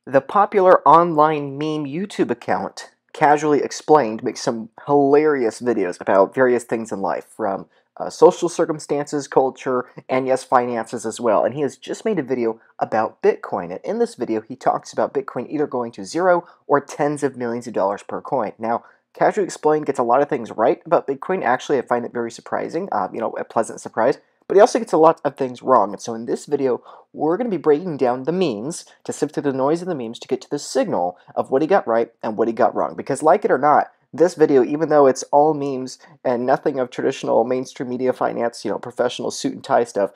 The popular online meme YouTube account, Casually Explained, makes some hilarious videos about various things in life, from social circumstances, culture, and yes, finances as well. And he has just made a video about Bitcoin. And in this video, he talks about Bitcoin either going to zero or tens of millions of dollars per coin. Now, Casually Explained gets a lot of things right about Bitcoin. Actually, I find it very surprising, a pleasant surprise. But he also gets a lot of things wrong. And so in this video, we're going to be breaking down the memes to sift through the noise of the memes to get to the signal of what he got right and what he got wrong. Because like it or not, this video, even though it's all memes and nothing of traditional mainstream media finance, professional suit and tie stuff,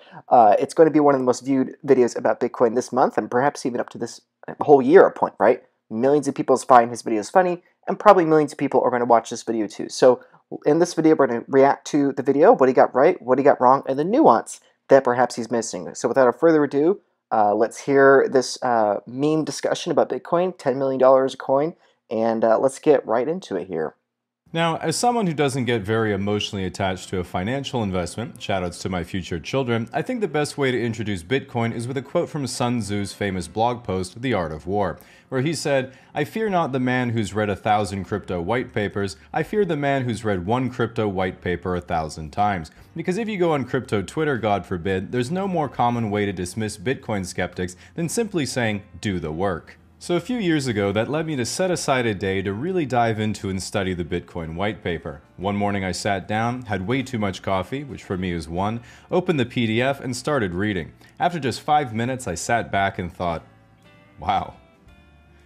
it's going to be one of the most viewed videos about Bitcoin this month and perhaps even up to this whole year at point, right? Millions of people find his videos funny, and probably millions of people are going to watch this video too. So in this video, we're going to react to the video, what he got right, what he got wrong, and the nuance that perhaps he's missing. So without further ado, let's hear this meme discussion about Bitcoin, $10 million a coin, and let's get right into it here. Now, as someone who doesn't get very emotionally attached to a financial investment, shoutouts to my future children, I think the best way to introduce Bitcoin is with a quote from Sun Tzu's famous blog post, The Art of War, where he said, "I fear not the man who's read 1,000 crypto white papers, I fear the man who's read one crypto white paper 1,000 times. Because if you go on crypto Twitter, God forbid, there's no more common way to dismiss Bitcoin skeptics than simply saying, do the work." So a few years ago, that led me to set aside a day to really dive into and study the Bitcoin white paper. One morning I sat down, had way too much coffee, which for me is one, opened the PDF and started reading. After just 5 minutes, I sat back and thought, wow.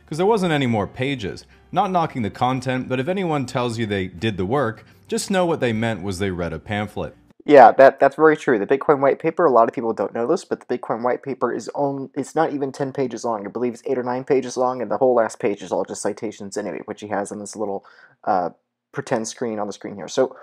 Because there wasn't any more pages. Not knocking the content, but if anyone tells you they did the work, just know what they meant was they read a pamphlet. Yeah, that's very true. The Bitcoin white paper, a lot of people don't know this, but the Bitcoin white paper it's not even 10 pages long. I believe it's 8 or 9 pages long, and the whole last page is all just citations anyway, which he has on this little pretend screen on the screen here. So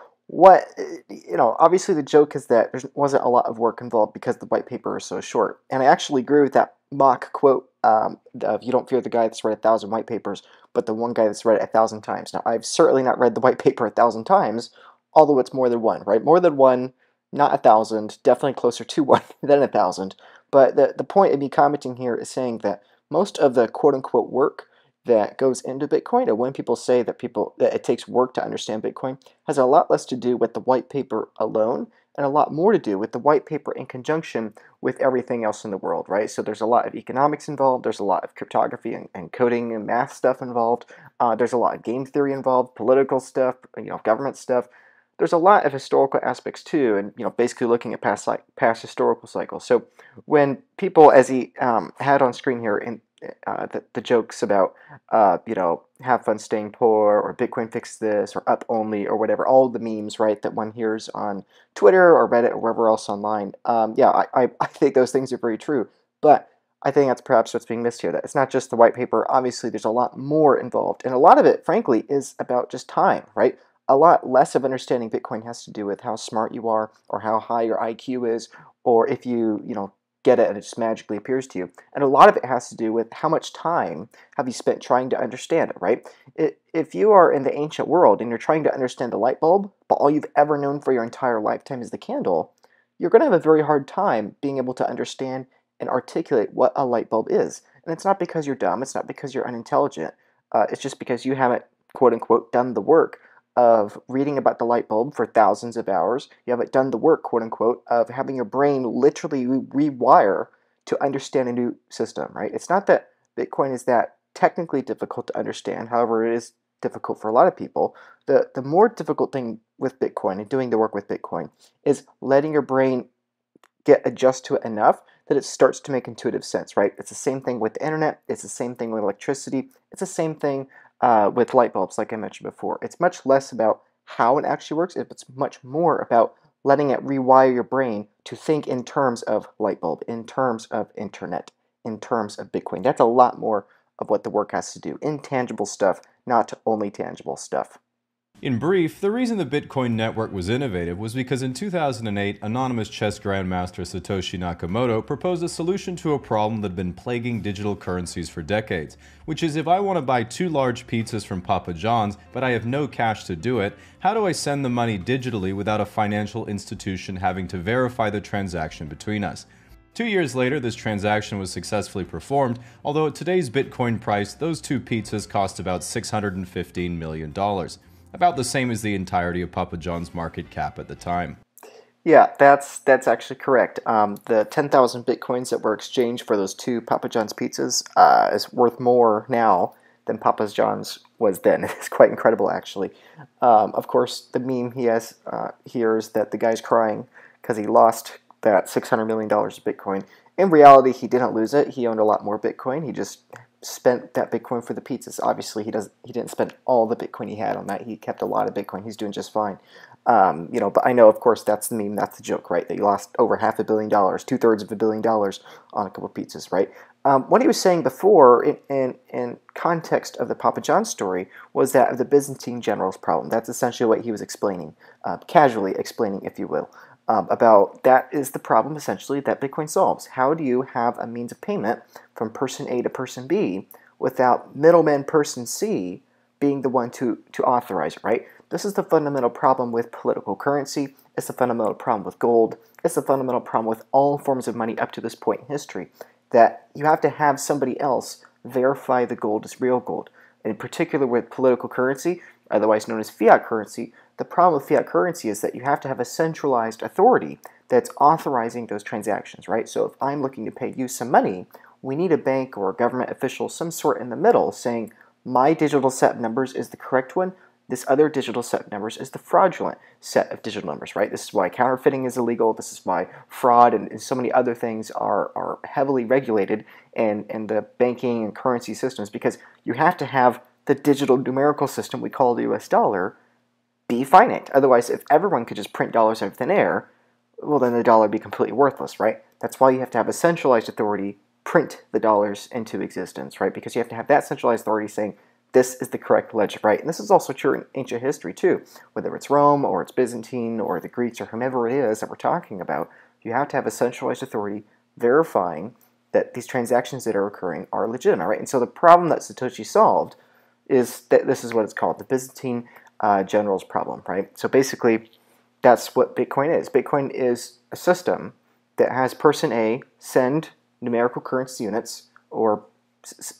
obviously the joke is that there wasn't a lot of work involved because the white paper is so short. And I actually agree with that mock quote of "You don't fear the guy that's read 1,000 white papers, but the one guy that's read it 1,000 times." Now, I've certainly not read the white paper 1,000 times, although it's more than one, right? More than one, not 1,000, definitely closer to one than 1,000. But the point of me commenting here is saying that most of the quote-unquote work that goes into Bitcoin, and when people say that it takes work to understand Bitcoin, has a lot less to do with the white paper alone and a lot more to do with the white paper in conjunction with everything else in the world, right? So there's a lot of economics involved, there's a lot of cryptography and coding and math stuff involved, there's a lot of game theory involved, political stuff, government stuff. There's a lot of historical aspects too, and basically looking at past historical cycles. So when people, as he had on screen here, in the jokes about have fun staying poor, or Bitcoin fix this, or up only, or whatever, all the memes, right, that one hears on Twitter or Reddit or wherever else online. Yeah, I think those things are very true, but I think that's perhaps what's being missed here. That it's not just the white paper. Obviously, there's a lot more involved, and a lot of it, frankly, is about just time, right? A lot less of understanding Bitcoin has to do with how smart you are, or how high your IQ is, or if you get it and it just magically appears to you. And a lot of it has to do with how much time have you spent trying to understand it, right? If you are in the ancient world and you're trying to understand the light bulb, but all you've ever known for your entire lifetime is the candle, you're going to have a very hard time being able to understand and articulate what a light bulb is. And it's not because you're dumb, it's not because you're unintelligent, it's just because you haven't, quote unquote, done the work of reading about the light bulb for thousands of hours. You haven't done the work, quote unquote, of having your brain literally rewire to understand a new system, right? It's not that Bitcoin is that technically difficult to understand. However, it is difficult for a lot of people. The more difficult thing with Bitcoin and doing the work with Bitcoin is letting your brain adjust to it enough that it starts to make intuitive sense, right? It's the same thing with the internet. It's the same thing with electricity. It's the same thing with light bulbs, like I mentioned before. It's much less about how it actually works. It's much more about letting it rewire your brain to think in terms of light bulb, in terms of internet, in terms of Bitcoin. That's a lot more of what the work has to do. Intangible stuff, not only tangible stuff. In brief, the reason the Bitcoin network was innovative was because in 2008, anonymous chess grandmaster Satoshi Nakamoto proposed a solution to a problem that had been plaguing digital currencies for decades, which is if I want to buy 2 large pizzas from Papa John's, but I have no cash to do it, how do I send the money digitally without a financial institution having to verify the transaction between us? 2 years later, this transaction was successfully performed, although at today's Bitcoin price, those two pizzas cost about $615 million, about the same as the entirety of Papa John's market cap at the time. Yeah, that's actually correct. The 10,000 bitcoins that were exchanged for those two Papa John's pizzas is worth more now than Papa John's was then. It's quite incredible, actually. Of course, the meme he has here is that the guy's crying because he lost that $600 million of Bitcoin. In reality, he didn't lose it. He owned a lot more Bitcoin. He just spent that Bitcoin for the pizzas. Obviously, he didn't spend all the Bitcoin he had on that. He kept a lot of Bitcoin. He's doing just fine. But I know, of course, that's the meme, that's the joke, right? That you lost over $500 million, 2/3 of $1 billion on a couple of pizzas, right? What he was saying before, in context of the Papa John story, was that of the Byzantine generals problem. That's essentially what he was explaining, casually explaining, if you will, about that is the problem, essentially, that Bitcoin solves. How do you have a means of payment from person A to person B without middleman person C being the one to authorize it, right? This is the fundamental problem with political currency. It's the fundamental problem with gold. It's the fundamental problem with all forms of money up to this point in history, that you have to have somebody else verify the gold is real gold. In particular with political currency, otherwise known as fiat currency, the problem with fiat currency is that you have to have a centralized authority that's authorizing those transactions, right? So if I'm looking to pay you some money, we need a bank or a government official, some sort in the middle, saying my digital set of numbers is the correct one, this other digital set of numbers is the fraudulent set of digital numbers, right? This is why counterfeiting is illegal. This is why fraud and so many other things are heavily regulated in the banking and currency systems, because you have to have the digital numerical system we call the US dollar be finite. Otherwise, if everyone could just print dollars out of thin air, well, then the dollar would be completely worthless, right? That's why you have to have a centralized authority print the dollars into existence, right? Because you have to have that centralized authority saying, this is the correct ledger, right? And this is also true in ancient history too. Whether it's Rome or it's Byzantine or the Greeks or whomever it is that we're talking about, you have to have a centralized authority verifying that these transactions that are occurring are legitimate, right? And so the problem that Satoshi solved is that this is what it's called, the Byzantine generals problem, right? So basically, that's what Bitcoin is. Bitcoin is a system that has person A send numerical currency units or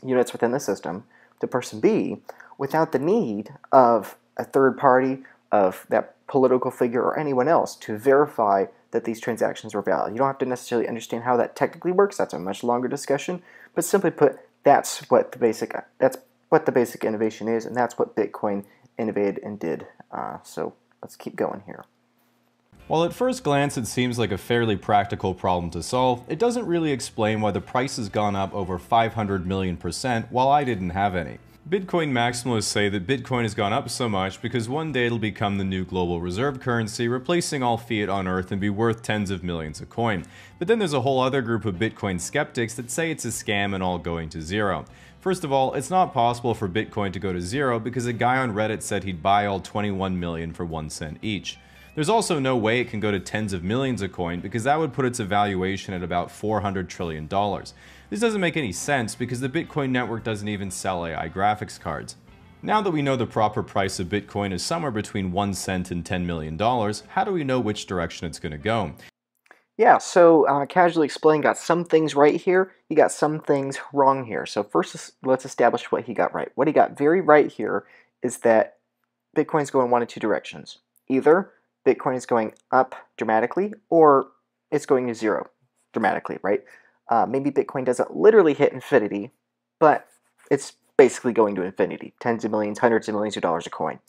units within the system to person B without the need of a third party, of that political figure or anyone else to verify that these transactions are valid. You don't have to necessarily understand how that technically works. That's a much longer discussion. But simply put, that's what the basic innovation is, and that's what Bitcoin innovated and did. So let's keep going here. While at first glance it seems like a fairly practical problem to solve, it doesn't really explain why the price has gone up over 500 million% while I didn't have any. Bitcoin maximalists say that Bitcoin has gone up so much because one day it'll become the new global reserve currency, replacing all fiat on Earth and be worth tens of millions a coin. But then there's a whole other group of Bitcoin skeptics that say it's a scam and all going to zero. First of all, it's not possible for Bitcoin to go to zero because a guy on Reddit said he'd buy all 21 million for 1 cent each. There's also no way it can go to tens of millions a coin because that would put its evaluation at about $400 trillion. This doesn't make any sense because the Bitcoin network doesn't even sell AI graphics cards. Now that we know the proper price of Bitcoin is somewhere between 1 cent and $10 million, how do we know which direction it's going to go? Yeah, so casually explained, got some things right here, he got some things wrong here. So first, let's establish what he got right. What he got very right here is that Bitcoin's going one of two directions. Either Bitcoin is going up dramatically, or it's going to zero dramatically, right? Maybe Bitcoin doesn't literally hit infinity, but it's basically going to infinity. Tens of millions, hundreds of millions of dollars a coin.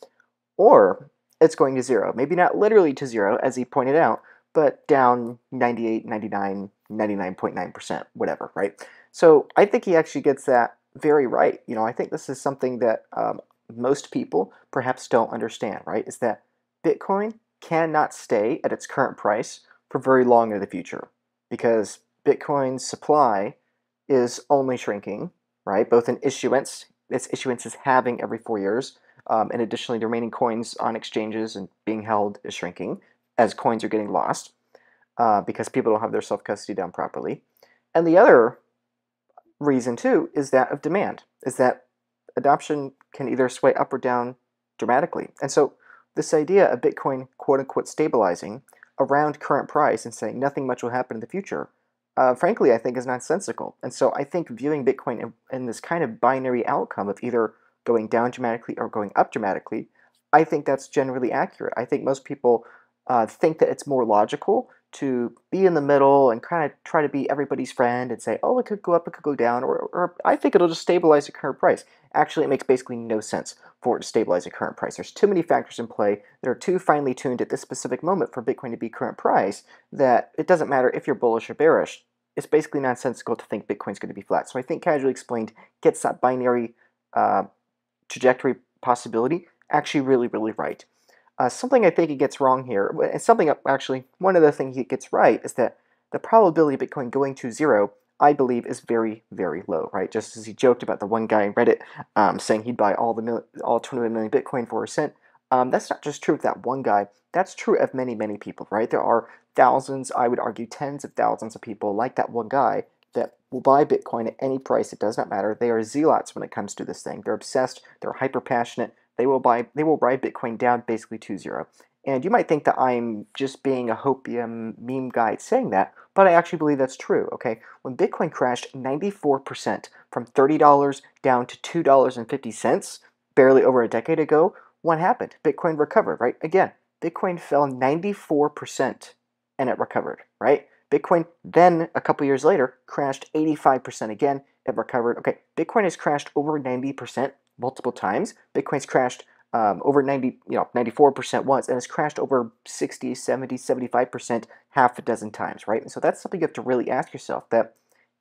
Or it's going to zero. Maybe not literally to zero, as he pointed out, but down 98, 99, 99.9%, whatever, right? So I think he actually gets that very right. I think this is something that most people perhaps don't understand, right? Is that Bitcoin cannot stay at its current price for very long in the future, because Bitcoin's supply is only shrinking, right? Both in issuance, its issuance is halving every 4 years, and additionally the remaining coins on exchanges and being held is shrinking as coins are getting lost because people don't have their self-custody done properly. And the other reason too is that of demand, is that adoption can either sway up or down dramatically. And so this idea of Bitcoin quote-unquote stabilizing around current price and saying nothing much will happen in the future frankly, I think is nonsensical. And so I think viewing Bitcoin in this kind of binary outcome of either going down dramatically or going up dramatically, I think that's generally accurate. I think most people think that it's more logical to be in the middle and kind of try to be everybody's friend and say, oh, it could go up, it could go down, or I think it'll just stabilize the current price. Actually, it makes basically no sense for it to stabilize the current price. There's too many factors in play that are too finely tuned at this specific moment for Bitcoin to be current price that it doesn't matter if you're bullish or bearish. It's basically nonsensical to think Bitcoin's going to be flat. So I think Casually Explained gets that binary uh, trajectory possibility actually really, really right. Something I think he gets wrong here, and something actually, one of the things he gets right is that the probability of Bitcoin going to zero, I believe, is very, very low, right? Just as he joked about the one guy in Reddit saying he'd buy all 21 million Bitcoin for a cent. That's not just true of that one guy. That's true of many, many people, right? There are thousands, I would argue tens of thousands of people like that one guy that will buy Bitcoin at any price. It does not matter. They are zealots when it comes to this thing. They're obsessed. They're hyper passionate. They will ride Bitcoin down basically to zero. And you might think that I'm just being a hopium meme guy saying that, but I actually believe that's true, okay? When Bitcoin crashed 94% from $30 down to $2.50 barely over a decade ago, what happened? Bitcoin recovered, right? Again, Bitcoin fell 94% and it recovered, right? Bitcoin then, a couple years later, crashed 85% again. It recovered. Okay, Bitcoin has crashed over 90% multiple times. Bitcoin's crashed over 94% once, and it's crashed over 60, 70, 75% half a dozen times, right? And so that's something you have to really ask yourself, that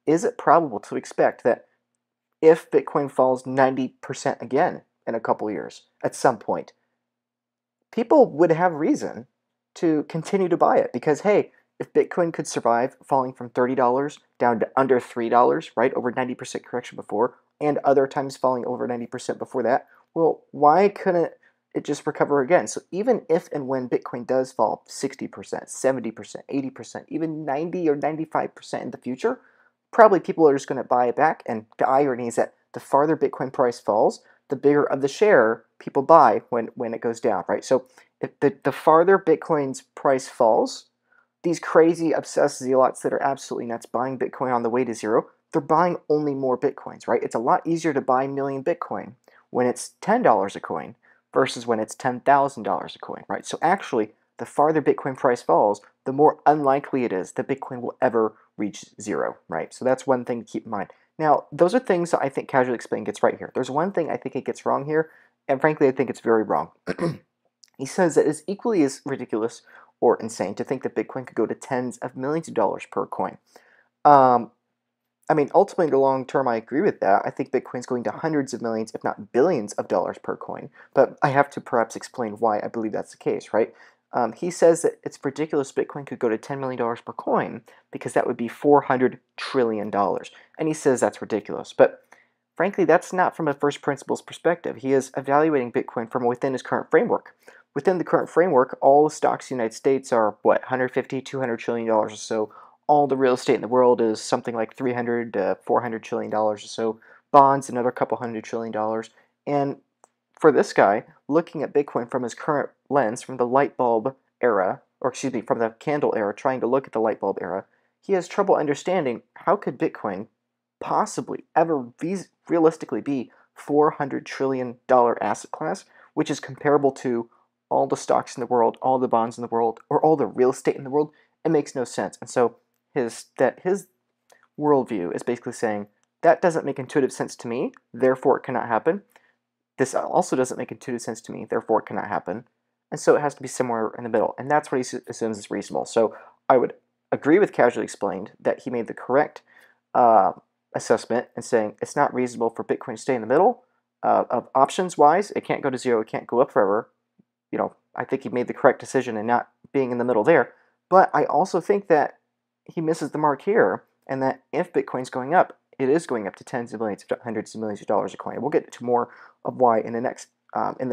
is it probable to expect that if Bitcoin falls 90% again in a couple years at some point, people would have reason to continue to buy it because, hey, if Bitcoin could survive falling from $30 down to under $3, right, over 90% correction before, and other times falling over 90% before that, well, why couldn't it just recover again? So even if and when Bitcoin does fall 60%, 70%, 80%, even 90 or 95% in the future, probably people are just going to buy it back. And the irony is that the farther Bitcoin price falls, the bigger of the share people buy when it goes down, right? So if the farther Bitcoin's price falls, these crazy obsessed zealots that are absolutely nuts buying Bitcoin on the way to zero, they're buying only more Bitcoins, right? It's a lot easier to buy a million Bitcoin when it's $10 a coin versus when it's $10,000 a coin, right? So actually, the farther Bitcoin price falls, the more unlikely it is that Bitcoin will ever reach zero, right? So that's one thing to keep in mind. Now, those are things that I think Casually Explained gets right here. There's one thing I think it gets wrong here, and frankly, I think it's very wrong. He says that it's equally as ridiculous or insane to think that Bitcoin could go to tens of millions of dollars per coin. Um, I mean, ultimately, in the long term, I agree with that. I think Bitcoin's going to hundreds of millions, if not billions of dollars per coin. But I have to perhaps explain why I believe that's the case, right? He says that it's ridiculous Bitcoin could go to $10 million per coin because that would be $400 trillion. And he says that's ridiculous. But frankly, that's not from a first principles perspective. He is evaluating Bitcoin from within his current framework. Within the current framework, all the stocks in the United States are, what, 150, $200 trillion or so. All the real estate in the world is something like 300 to 400 trillion dollars or so. Bonds, another couple $100 trillion. And for this guy, looking at Bitcoin from his current lens, from the light bulb era, or excuse me, from the candle era, trying to look at the light bulb era, he has trouble understanding how could Bitcoin possibly ever realistically be $400 trillion asset class, which is comparable to all the stocks in the world, all the bonds in the world, or all the real estate in the world. It makes no sense. And so his worldview is basically saying that doesn't make intuitive sense to me, therefore it cannot happen. This also doesn't make intuitive sense to me, therefore it cannot happen. And so it has to be somewhere in the middle. And that's what he assumes is reasonable. So I would agree with Casually Explained that he made the correct assessment in saying it's not reasonable for Bitcoin to stay in the middle. Of options wise, it can't go to zero, it can't go up forever. I think he made the correct decision in not being in the middle there. But I also think that he misses the mark here, and that if Bitcoin's going up, it is going up to tens of millions, hundreds of millions of dollars a coin. We'll get to more of why in the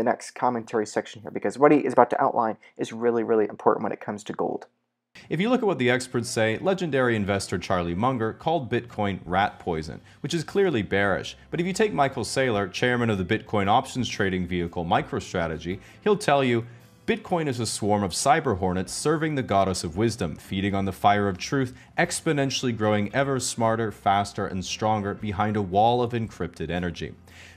next commentary section here, because what he is about to outline is really, really important when it comes to gold. If you look at what the experts say, legendary investor Charlie Munger called Bitcoin rat poison, which is clearly bearish. But if you take Michael Saylor, chairman of the Bitcoin options trading vehicle MicroStrategy, he'll tell you Bitcoin is a swarm of cyber hornets serving the goddess of wisdom, feeding on the fire of truth, exponentially growing ever smarter, faster, and stronger behind a wall of encrypted energy.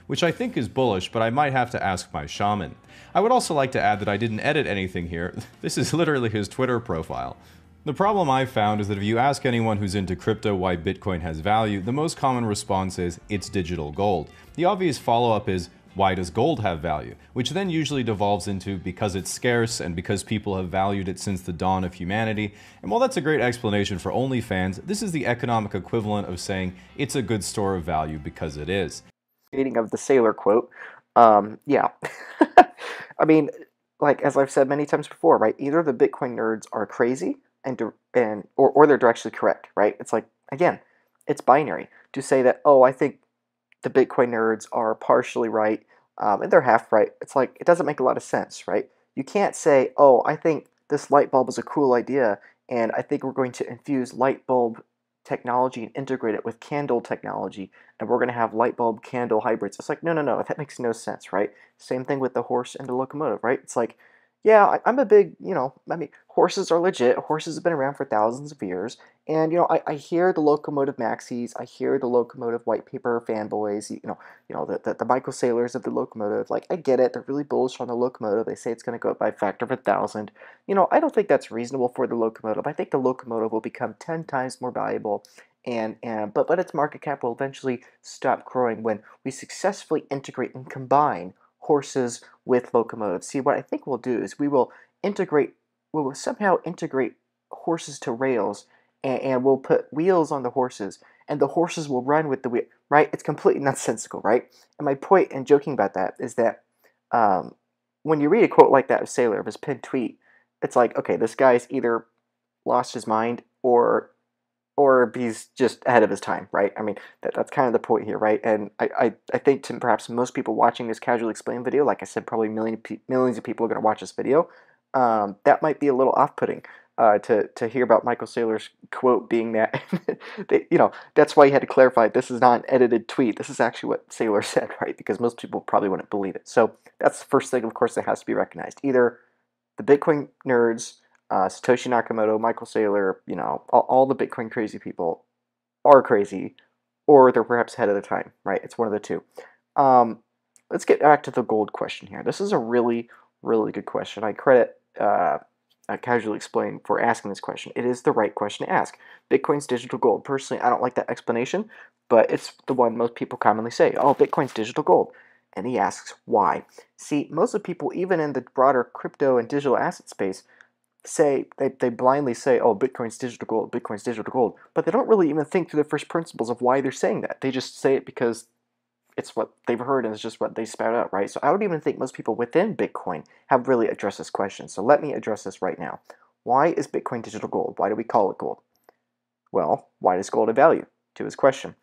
Which I think is bullish, but I might have to ask my shaman. I would also like to add that I didn't edit anything here. This is literally his Twitter profile. The problem I've found is that if you ask anyone who's into crypto why Bitcoin has value, the most common response is, it's digital gold. The obvious follow-up is, why does gold have value? Which then usually devolves into because it's scarce and because people have valued it since the dawn of humanity. And while that's a great explanation for OnlyFans, this is the economic equivalent of saying it's a good store of value because it is. Reading of the Sailor quote, yeah. I mean, like, as I've said many times before, right? Either the Bitcoin nerds are crazy or they're actually correct, right? It's like, again, it's binary. To say that, oh, I think the Bitcoin nerds are partially right, and they're half right. It's like, it doesn't make a lot of sense, right? You can't say, oh, I think this light bulb is a cool idea, and I think we're going to infuse light bulb technology and integrate it with candle technology, and we're going to have light bulb candle hybrids. It's like, no, no, no, that makes no sense, right? Same thing with the horse and the locomotive, right? It's like, yeah, I'm a big, I mean, horses are legit. Horses have been around for thousands of years. And, I hear the locomotive maxis, I hear the locomotive white paper fanboys, the Michael Saylors of the locomotive. Like, I get it. They're really bullish on the locomotive. They say it's going to go up by a factor of 1,000. I don't think that's reasonable for the locomotive. I think the locomotive will become 10 times more valuable. But its market cap will eventually stop growing when we successfully integrate and combine horses with locomotives. See, what I think we'll do is we will somehow integrate horses to rails, and we'll put wheels on the horses, and the horses will run with the wheel, right? It's completely nonsensical, right? And my point in joking about that is that when you read a quote like that of Saylor, of his pinned tweet, it's like, okay, this guy's either lost his mind or he's just ahead of his time, right? I mean, that's kind of the point here, right? And I think to perhaps most people watching this casually explained video, like I said, probably millions of people are going to watch this video, that might be a little off-putting to hear about Michael Saylor's quote being that, that's why he had to clarify, this is not an edited tweet. This is actually what Saylor said, right? Because most people probably wouldn't believe it. So that's the first thing, of course, that has to be recognized. Either the Bitcoin nerds, Satoshi Nakamoto, Michael Saylor, all the Bitcoin crazy people are crazy, or they're perhaps ahead of the time, right? It's one of the two. Let's get back to the gold question here. This is a really, really good question. I credit Casually Explained for asking this question. It is the right question to ask. Bitcoin's digital gold. Personally, I don't like that explanation, but it's the one most people commonly say. Oh, Bitcoin's digital gold. And he asks why. See, most of the people, even in the broader crypto and digital asset space, they blindly say, oh, Bitcoin's digital gold, but they don't really even think through the first principles of why they're saying that. They just say it because it's what they've heard and it's just what they spout out, right? So I would even think most people within Bitcoin have really addressed this question. So let me address this right now. Why is Bitcoin digital gold? Why do we call it gold? Well, why does gold have value? To his question.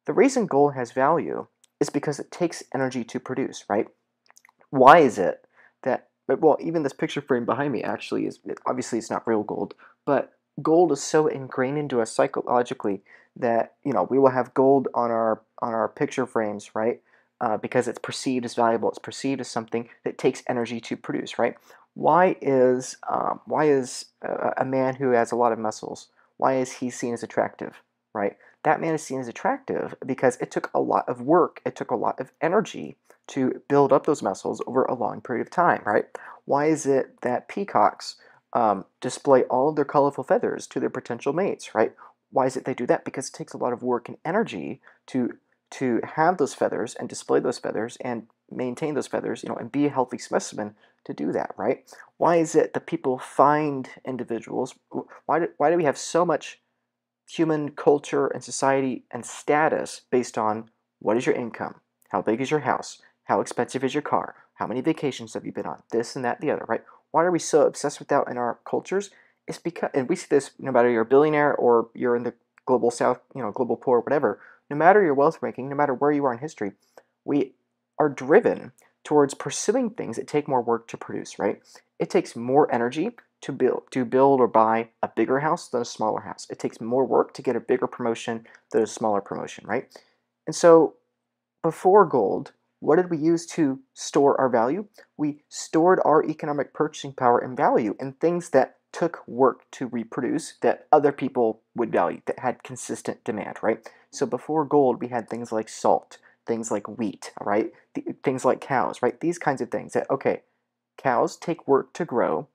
The reason gold has value is because it takes energy to produce, right? Why is it that, well, even this picture frame behind me actually is, obviously it's not real gold, but gold is so ingrained into us psychologically that, we will have gold on our picture frames, right? Because it's perceived as valuable. It's perceived as something that takes energy to produce, right? Why is a man who has a lot of muscles, why is he seen as attractive, right? That man is seen as attractive because it took a lot of work. It took a lot of energy to build up those muscles over a long period of time, right? Why is it that peacocks display all of their colorful feathers to their potential mates, right? Why is it they do that? Because it takes a lot of work and energy to have those feathers and display those feathers and maintain those feathers, and be a healthy specimen to do that, right? Why is it that people find individuals? Why do we have so much human culture and society and status based on what is your income, how big is your house, how expensive is your car, how many vacations have you been on, this and that, the other, right? Why are we so obsessed with that in our cultures? It's because, and we see this no matter you're a billionaire or you're in the global south, global poor, whatever, no matter your wealth ranking, no matter where you are in history, we are driven towards pursuing things that take more work to produce, right? It takes more energy to build or buy a bigger house than a smaller house. It takes more work to get a bigger promotion than a smaller promotion, right? And so before gold, What did we use to store our value? We stored our economic purchasing power and value in things that took work to reproduce, that other people would value, that had consistent demand, right? So before gold, we had things like salt, things like wheat, right? Things like cows, right? These kinds of things that, okay, cows take work to grow,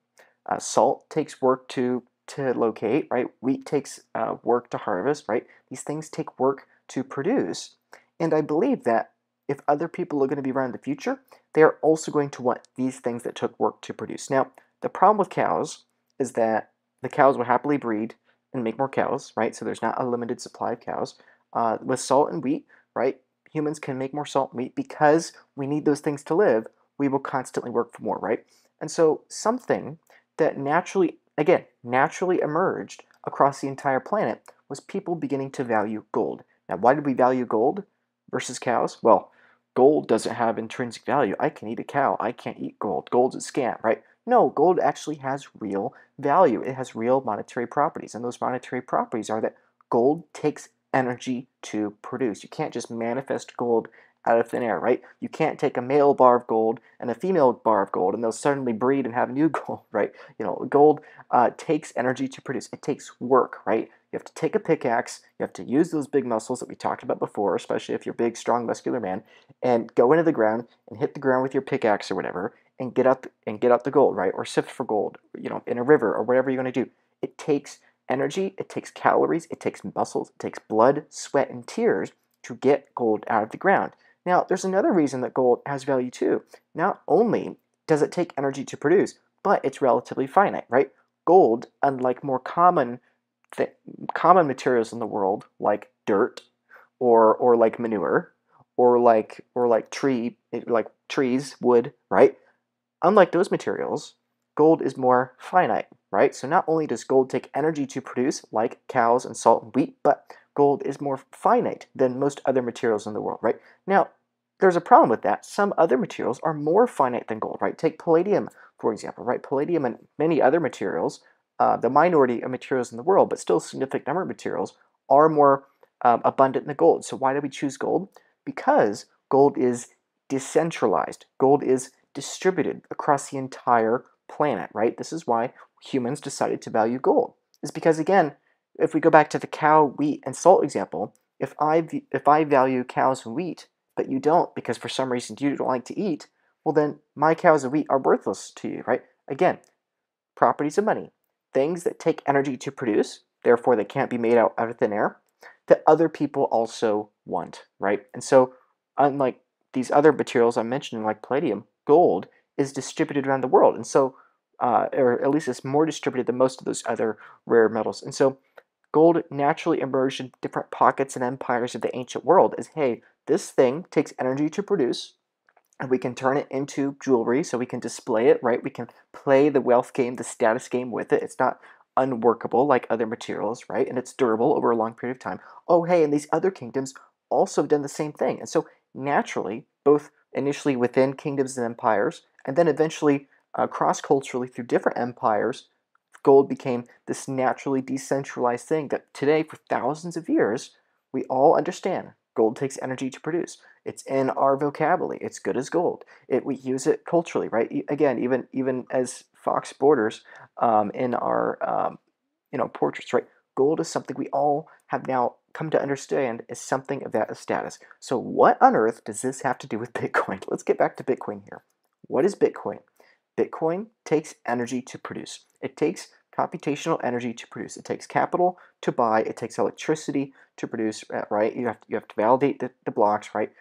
salt takes work to locate, right? Wheat takes work to harvest, right? These things take work to produce. And I believe that if other people are going to be around in the future, they are also going to want these things that took work to produce. Now, the problem with cows is that the cows will happily breed and make more cows, right? So there's not a limited supply of cows. With salt and wheat, right? Humans can make more salt and wheat because we need those things to live. We will constantly work for more, right? And so something that naturally emerged across the entire planet was people beginning to value gold. Now, why did we value gold versus cows? Well, gold doesn't have intrinsic value. I can eat a cow. I can't eat gold. Gold's a scam, right? No, gold actually has real value. It has real monetary properties. And those monetary properties are that gold takes energy to produce. You can't just manifest gold out of thin air, right? You can't take a male bar of gold and a female bar of gold and they'll suddenly breed and have new gold, right? Gold takes energy to produce. It takes work, right? You have to take a pickaxe. You have to use those big muscles that we talked about before, especially if you're a big, strong, muscular man, and go into the ground and hit the ground with your pickaxe or whatever, and get out the gold, right? Or sift for gold, in a river or whatever you're going to do. It takes energy. It takes calories. It takes muscles. It takes blood, sweat, and tears to get gold out of the ground. Now, there's another reason that gold has value too. Not only does it take energy to produce, but it's relatively finite, right? Gold, unlike more common materials in the world, like dirt, or like manure, or like trees, wood, right? Unlike those materials, gold is more finite, right? So not only does gold take energy to produce, like cows and salt and wheat, but gold is more finite than most other materials in the world, right? Now, there's a problem with that. Some other materials are more finite than gold, right? Take palladium, for example, right? Palladium and many other materials, the minority of materials in the world, but still a significant number of materials, are more abundant than gold. So why do we choose gold? Because gold is decentralized. Gold is distributed across the entire planet, right? This is why humans decided to value gold. Is because, again, if we go back to the cow, wheat, and salt example, if I value cows and wheat, but you don't because for some reason you don't like to eat, well then my cows and wheat are worthless to you, right? Again, properties of money, things that take energy to produce, therefore they can't be made out of thin air, that other people also want, right? And so, unlike these other materials I'm mentioning, like palladium, gold is distributed around the world, and so, or at least it's more distributed than most of those other rare metals. And so, gold naturally emerged in different pockets and empires of the ancient world as, hey, this thing takes energy to produce, and we can turn it into jewelry so we can display it, right? We can play the wealth game, the status game with it. It's not unworkable like other materials, right? And it's durable over a long period of time. Oh, hey, and these other kingdoms also have done the same thing. And so naturally, both initially within kingdoms and empires, and then eventually cross-culturally through different empires, gold became this naturally decentralized thing that today, for thousands of years, we all understand. Gold takes energy to produce. It's in our vocabulary. It's good as gold. We use it culturally, right? Again, even as Fox Borders in our portraits, right? Gold is something we all have now come to understand is something of that status. So what on earth does this have to do with Bitcoin? Let's get back to Bitcoin here. What is Bitcoin? Bitcoin takes energy to produce. It takes computational energy to produce. It takes capital to buy. It takes electricity to produce, right? You have to validate the blocks, right?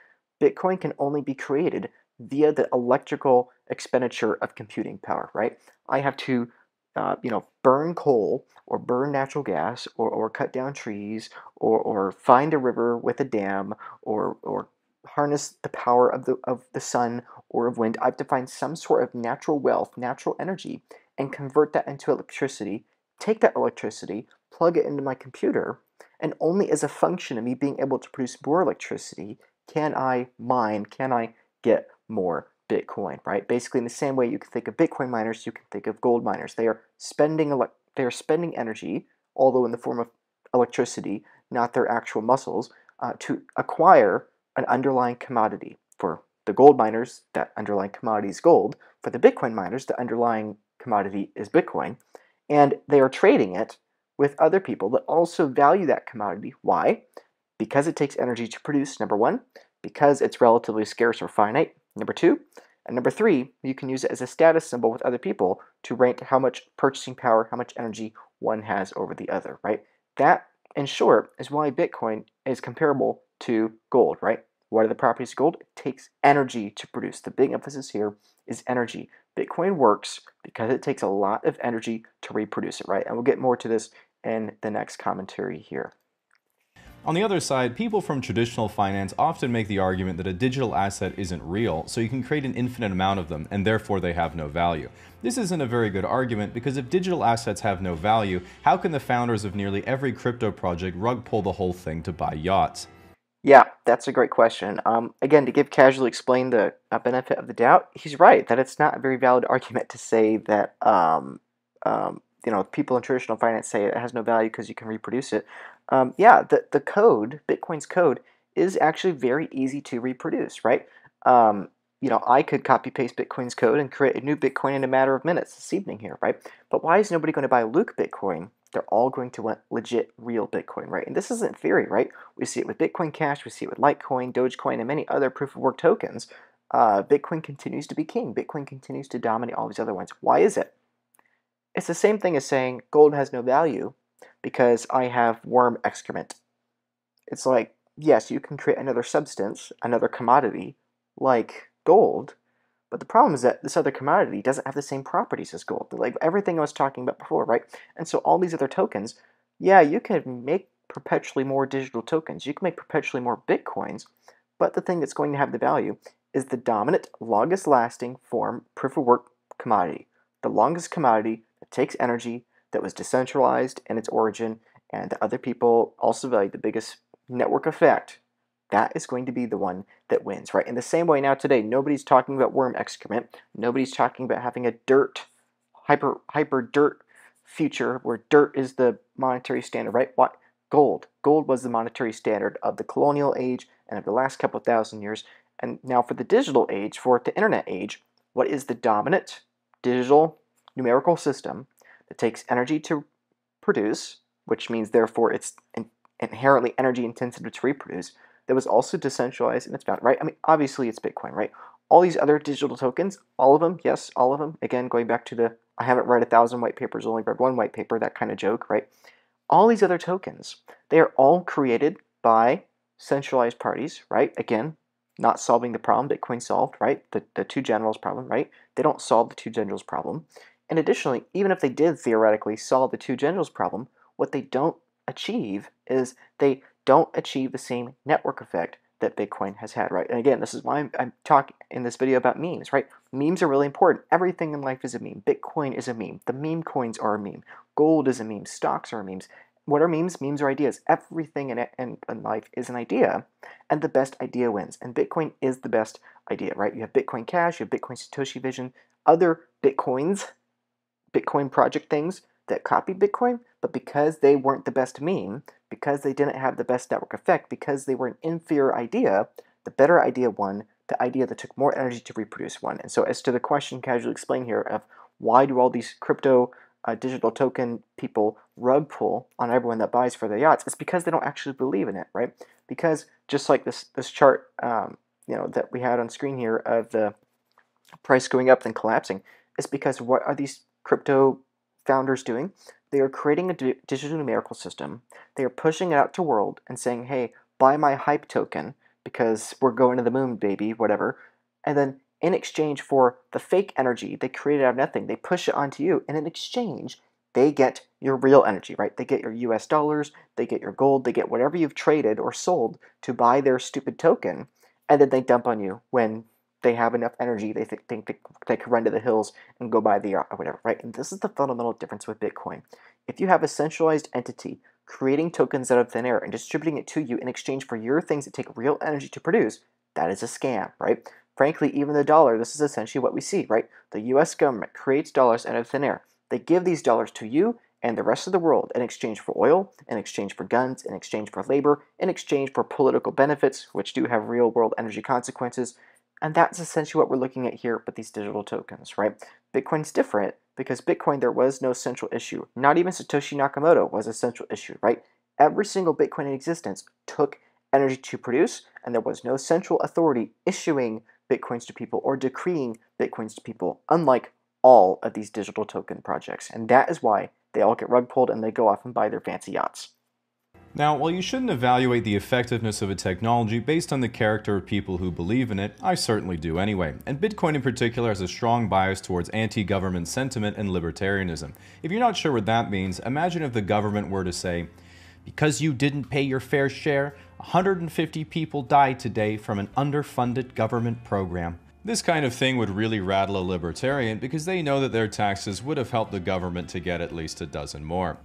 Bitcoin can only be created via the electrical expenditure of computing power, right? I have to, burn coal or burn natural gas or cut down trees or find a river with a dam or harness the power of the sun or of wind. I have to find some sort of natural wealth, natural energy, and convert that into electricity, take that electricity, plug it into my computer, and only as a function of me being able to produce more electricity can I mine, can I get more Bitcoin, right? Basically, in the same way you can think of Bitcoin miners, you can think of gold miners. They are spending energy, although in the form of electricity, not their actual muscles, to acquire an underlying commodity for the gold miners, that underlying commodity is gold. For the Bitcoin miners, the underlying commodity is Bitcoin. And they are trading it with other people that also value that commodity. Why? Because it takes energy to produce, number one, because it's relatively scarce or finite, number two, and number three, you can use it as a status symbol with other people to rank how much purchasing power, how much energy one has over the other, right? That, in short, is why Bitcoin is comparable to gold, right? What are the properties of gold? It takes energy to produce. The big emphasis here is energy. Bitcoin works because it takes a lot of energy to reproduce it, right? And we'll get more to this in the next commentary here. On the other side, people from traditional finance often make the argument that a digital asset isn't real, so you can create an infinite amount of them, and therefore they have no value. This isn't a very good argument, because if digital assets have no value, how can the founders of nearly every crypto project rug pull the whole thing to buy yachts? Yeah, that's a great question. Again, to give casually explain the benefit of the doubt, he's right that it's not a very valid argument to say that people in traditional finance say it has no value because you can reproduce it. Yeah, the code, Bitcoin's code, is actually very easy to reproduce, right? I could copy paste Bitcoin's code and create a new Bitcoin in a matter of minutes this evening here, right? But why is nobody going to buy Luke Bitcoin? They're all going to want legit, real Bitcoin, right? And this isn't theory, right? We see it with Bitcoin Cash, we see it with Litecoin, Dogecoin, and many other proof-of-work tokens. Bitcoin continues to be king. Bitcoin continues to dominate all these other ones. Why is it? It's the same thing as saying gold has no value because I have worm excrement. It's like, yes, you can create another substance, another commodity, like gold, but the problem is that this other commodity doesn't have the same properties as gold. Like everything I was talking about before, right? And so all these other tokens, yeah, you can make perpetually more digital tokens. You can make perpetually more Bitcoins, but the thing that's going to have the value is the dominant, longest lasting form proof of work commodity. The longest commodity that takes energy, that was decentralized in its origin, and that other people also value, the biggest network effect. That is going to be the one that wins, right? In the same way now today, nobody's talking about worm excrement. Nobody's talking about having a hyper dirt future where dirt is the monetary standard, right? What? Gold. Gold was the monetary standard of the colonial age and of the last couple of thousand years. And now for the digital age, for the internet age, what is the dominant digital numerical system that takes energy to produce, which means therefore it's inherently energy intensive to reproduce, that was also decentralized and it's bound, right? I mean, obviously it's Bitcoin, right? All these other digital tokens, all of them, yes, all of them. Again, going back to the I haven't read 1,000 white papers, only read one white paper, that kind of joke, right? All these other tokens, they are all created by centralized parties, right? Again, not solving the problem Bitcoin solved, right? The two generals problem, right? They don't solve the two generals problem. And additionally, even if they did theoretically solve the two generals problem, what they don't achieve is they don't achieve the same network effect that Bitcoin has had, right? And again, this is why I'm talking in this video about memes, right? Memes are really important. Everything in life is a meme. Bitcoin is a meme. The meme coins are a meme. Gold is a meme. Stocks are memes. What are memes? Memes are ideas. Everything in life is an idea, and the best idea wins. And Bitcoin is the best idea, right? You have Bitcoin Cash, you have Bitcoin Satoshi Vision, other Bitcoins, Bitcoin project things that copied Bitcoin, but because they weren't the best meme, because they didn't have the best network effect, because they were an inferior idea, the better idea won, the idea that took more energy to reproduce won. And so as to the question casually explained here of why do all these crypto digital token people rug pull on everyone that buys for their yachts, it's because they don't actually believe in it, right? Because just like this chart that we had on screen here of the price going up then collapsing, it's because what are these crypto founders doing? They are creating a digital numerical system. They are pushing it out to world and saying, hey, buy my hype token because we're going to the moon, baby, whatever. And then in exchange for the fake energy they created out of nothing, they push it onto you. And in exchange, they get your real energy, right? They get your US dollars, they get your gold, they get whatever you've traded or sold to buy their stupid token. And then they dump on you when they have enough energy, they think they can run to the hills and go buy the yacht or whatever, right? And this is the fundamental difference with Bitcoin. If you have a centralized entity creating tokens out of thin air and distributing it to you in exchange for your things that take real energy to produce, that is a scam, right? Frankly, even the dollar, this is essentially what we see, right? The US government creates dollars out of thin air. They give these dollars to you and the rest of the world in exchange for oil, in exchange for guns, in exchange for labor, in exchange for political benefits, which do have real world energy consequences. And that's essentially what we're looking at here with these digital tokens, right? Bitcoin's different because Bitcoin, there was no central issue. Not even Satoshi Nakamoto was a central issue, right? Every single Bitcoin in existence took energy to produce, and there was no central authority issuing Bitcoins to people or decreeing Bitcoins to people, unlike all of these digital token projects. And that is why they all get rug pulled and they go off and buy their fancy yachts. Now, while you shouldn't evaluate the effectiveness of a technology based on the character of people who believe in it, I certainly do anyway. And Bitcoin in particular has a strong bias towards anti-government sentiment and libertarianism. If you're not sure what that means, imagine if the government were to say, because you didn't pay your fair share, 150 people died today from an underfunded government program. This kind of thing would really rattle a libertarian because they know that their taxes would have helped the government to get at least a dozen more.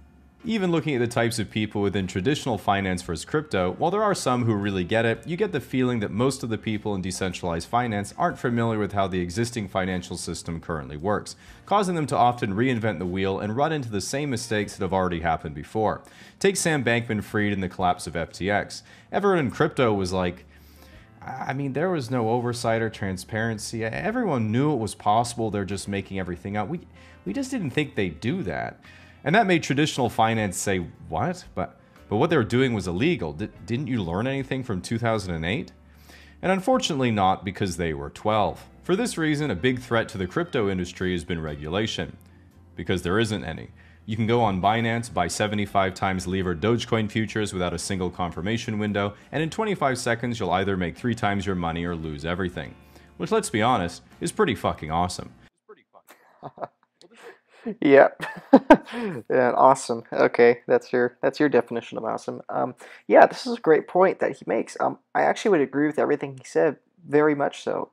Even looking at the types of people within traditional finance versus crypto, while there are some who really get it, you get the feeling that most of the people in decentralized finance aren't familiar with how the existing financial system currently works, causing them to often reinvent the wheel and run into the same mistakes that have already happened before. Take Sam Bankman-Fried and the collapse of FTX. Everyone in crypto was like, I mean, there was no oversight or transparency. Everyone knew it was possible. They're just making everything up. We just didn't think they'd do that. And that made traditional finance say, what? But what they were doing was illegal. Didn't you learn anything from 2008? And unfortunately not, because they were 12. For this reason, a big threat to the crypto industry has been regulation. Because there isn't any. You can go on Binance, buy 75 times levered Dogecoin futures without a single confirmation window, and in 25 seconds you'll either make 3 times your money or lose everything. Which, let's be honest, is pretty fucking awesome. Yep. Yeah, awesome. Okay, that's your definition of awesome. Yeah, this is a great point that he makes. I actually would agree with everything he said, very much so.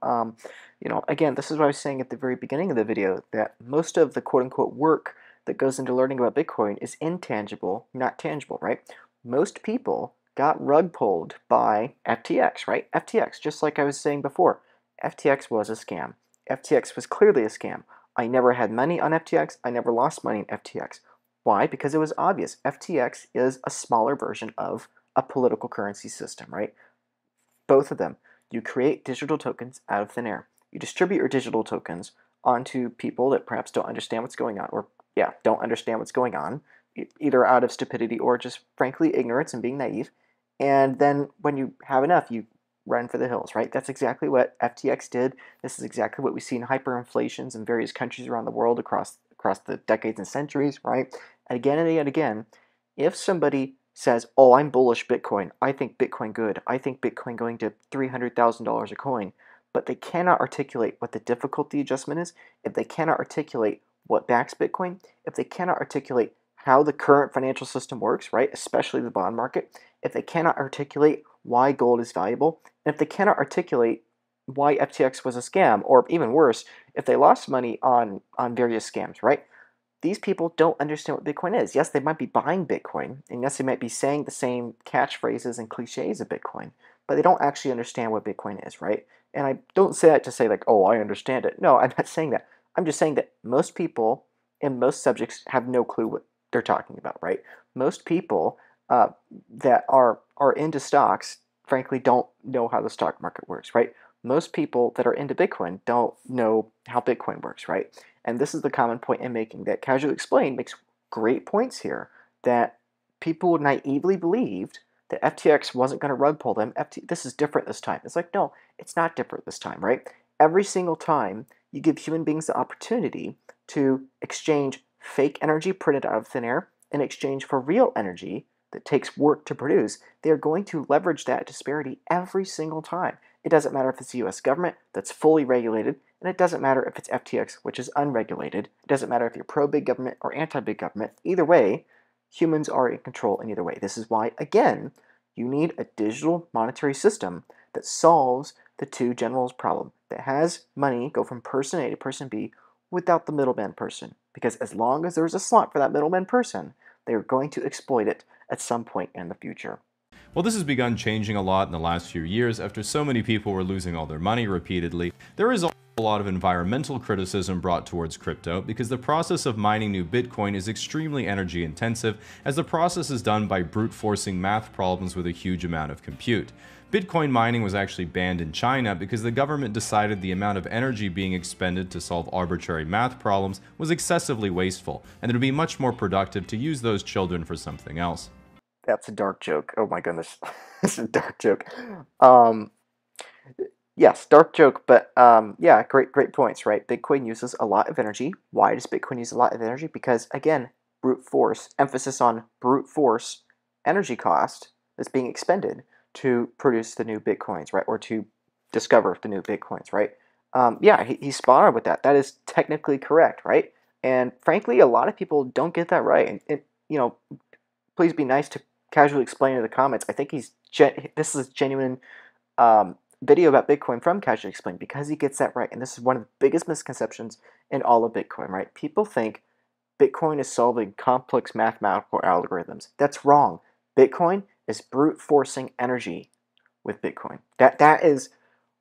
Again, this is what I was saying at the very beginning of the video, that most of the quote-unquote work that goes into learning about Bitcoin is intangible, not tangible, right? Most people got rug pulled by FTX, right? FTX, just like I was saying before, FTX was a scam. FTX was clearly a scam. I never had money on FTX. I never lost money in FTX. Why? Because it was obvious. FTX is a smaller version of a political currency system, right? Both of them. You create digital tokens out of thin air. You distribute your digital tokens onto people that perhaps don't understand what's going on, or don't understand what's going on, either out of stupidity or just frankly ignorance and being naive. And then when you have enough, you run for the hills, right? That's exactly what FTX did. This is exactly what we see in hyperinflations in various countries around the world across the decades and centuries, right? And yet again, if somebody says, oh, I'm bullish Bitcoin, I think Bitcoin good, I think Bitcoin going to $300,000 a coin, but they cannot articulate what the difficulty adjustment is, if they cannot articulate what backs Bitcoin, if they cannot articulate how the current financial system works, right, especially the bond market, if they cannot articulate why gold is valuable, and if they cannot articulate why FTX was a scam, or even worse, if they lost money on various scams, right? These people don't understand what Bitcoin is. Yes, they might be buying Bitcoin, and yes, they might be saying the same catchphrases and cliches of Bitcoin, but they don't actually understand what Bitcoin is, right? And I don't say that to say like, oh, I understand it. No, I'm not saying that. I'm just saying that most people in most subjects have no clue what they're talking about, right? Most people that are into stocks, frankly, don't know how the stock market works, right? Most people that are into Bitcoin don't know how Bitcoin works, right? And this is the common point I'm making, that Casually Explained makes great points here, that people naively believed that FTX wasn't going to rug pull them. This is different this time. It's like, no, it's not different this time, right? Every single time you give human beings the opportunity to exchange fake energy printed out of thin air in exchange for real energy that takes work to produce, they are going to leverage that disparity every single time. It doesn't matter if it's the US government that's fully regulated, and it doesn't matter if it's FTX, which is unregulated. It doesn't matter if you're pro-big government or anti-big government. Either way, humans are in control in either way. This is why, again, you need a digital monetary system that solves the two generals problem, that has money go from person A to person B without the middleman person. Because as long as there's a slot for that middleman person, they are going to exploit it at some point in the future. Well, this has begun changing a lot in the last few years after so many people were losing all their money repeatedly. There is also a lot of environmental criticism brought towards crypto because the process of mining new Bitcoin is extremely energy intensive, as the process is done by brute forcing math problems with a huge amount of compute. Bitcoin mining was actually banned in China because the government decided the amount of energy being expended to solve arbitrary math problems was excessively wasteful, and it would be much more productive to use those children for something else. That's a dark joke. Oh my goodness. It's a dark joke. Um, yes, dark joke, but yeah, great points, right? Bitcoin uses a lot of energy. Why does Bitcoin use a lot of energy? Because again, brute force, emphasis on brute force energy cost is being expended to produce the new Bitcoins, right? Or to discover the new Bitcoins, right? Yeah, he's spot on with that. That is technically correct, right? And frankly, a lot of people don't get that right. And please be nice to casually explain in the comments. I think this is genuine video about Bitcoin from Casually Explained because he gets that right. And this is one of the biggest misconceptions in all of Bitcoin, right? People think Bitcoin is solving complex mathematical algorithms. That's wrong. Bitcoin is brute forcing energy with Bitcoin. That is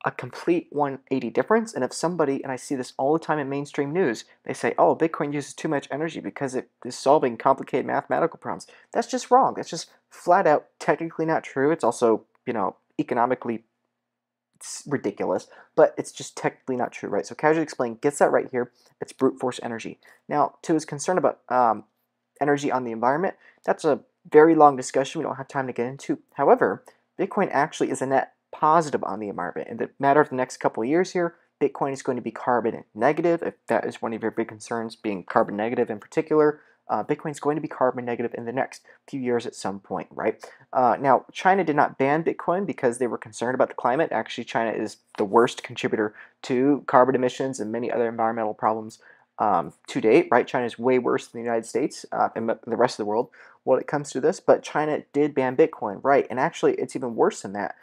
a complete 180 difference. And if somebody, and I see this all the time in mainstream news, they say, oh, Bitcoin uses too much energy because it is solving complicated mathematical problems. That's just wrong. That's just flat out technically not true. It's also, economically it's ridiculous, but it's just technically not true, right? So Casually Explained gets that right here. It's brute force energy. Now, to his concern about energy on the environment, that's a very long discussion we don't have time to get into. However, Bitcoin actually is a net positive on the environment. In the matter of the next couple of years here, Bitcoin is going to be carbon negative. If that is one of your big concerns, being carbon negative in particular, Bitcoin is going to be carbon negative in the next few years at some point, right? Now, China did not ban Bitcoin because they were concerned about the climate. Actually, China is the worst contributor to carbon emissions and many other environmental problems to date, right? China is way worse than the United States and the rest of the world when it comes to this, but China did ban Bitcoin, right? And actually, it's even worse than that.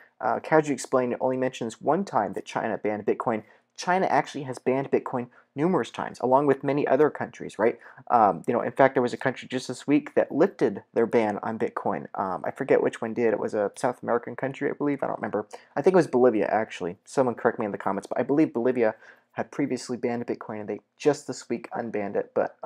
Casually Explained only mentions one time that China banned Bitcoin. China actually has banned Bitcoin numerous times, along with many other countries, right? In fact, there was a country just this week that lifted their ban on Bitcoin. I forget which one did. It was a South American country, I believe. I don't remember. I think it was Bolivia, actually. Someone correct me in the comments, but I believe Bolivia had previously banned Bitcoin, and they just this week unbanned it, but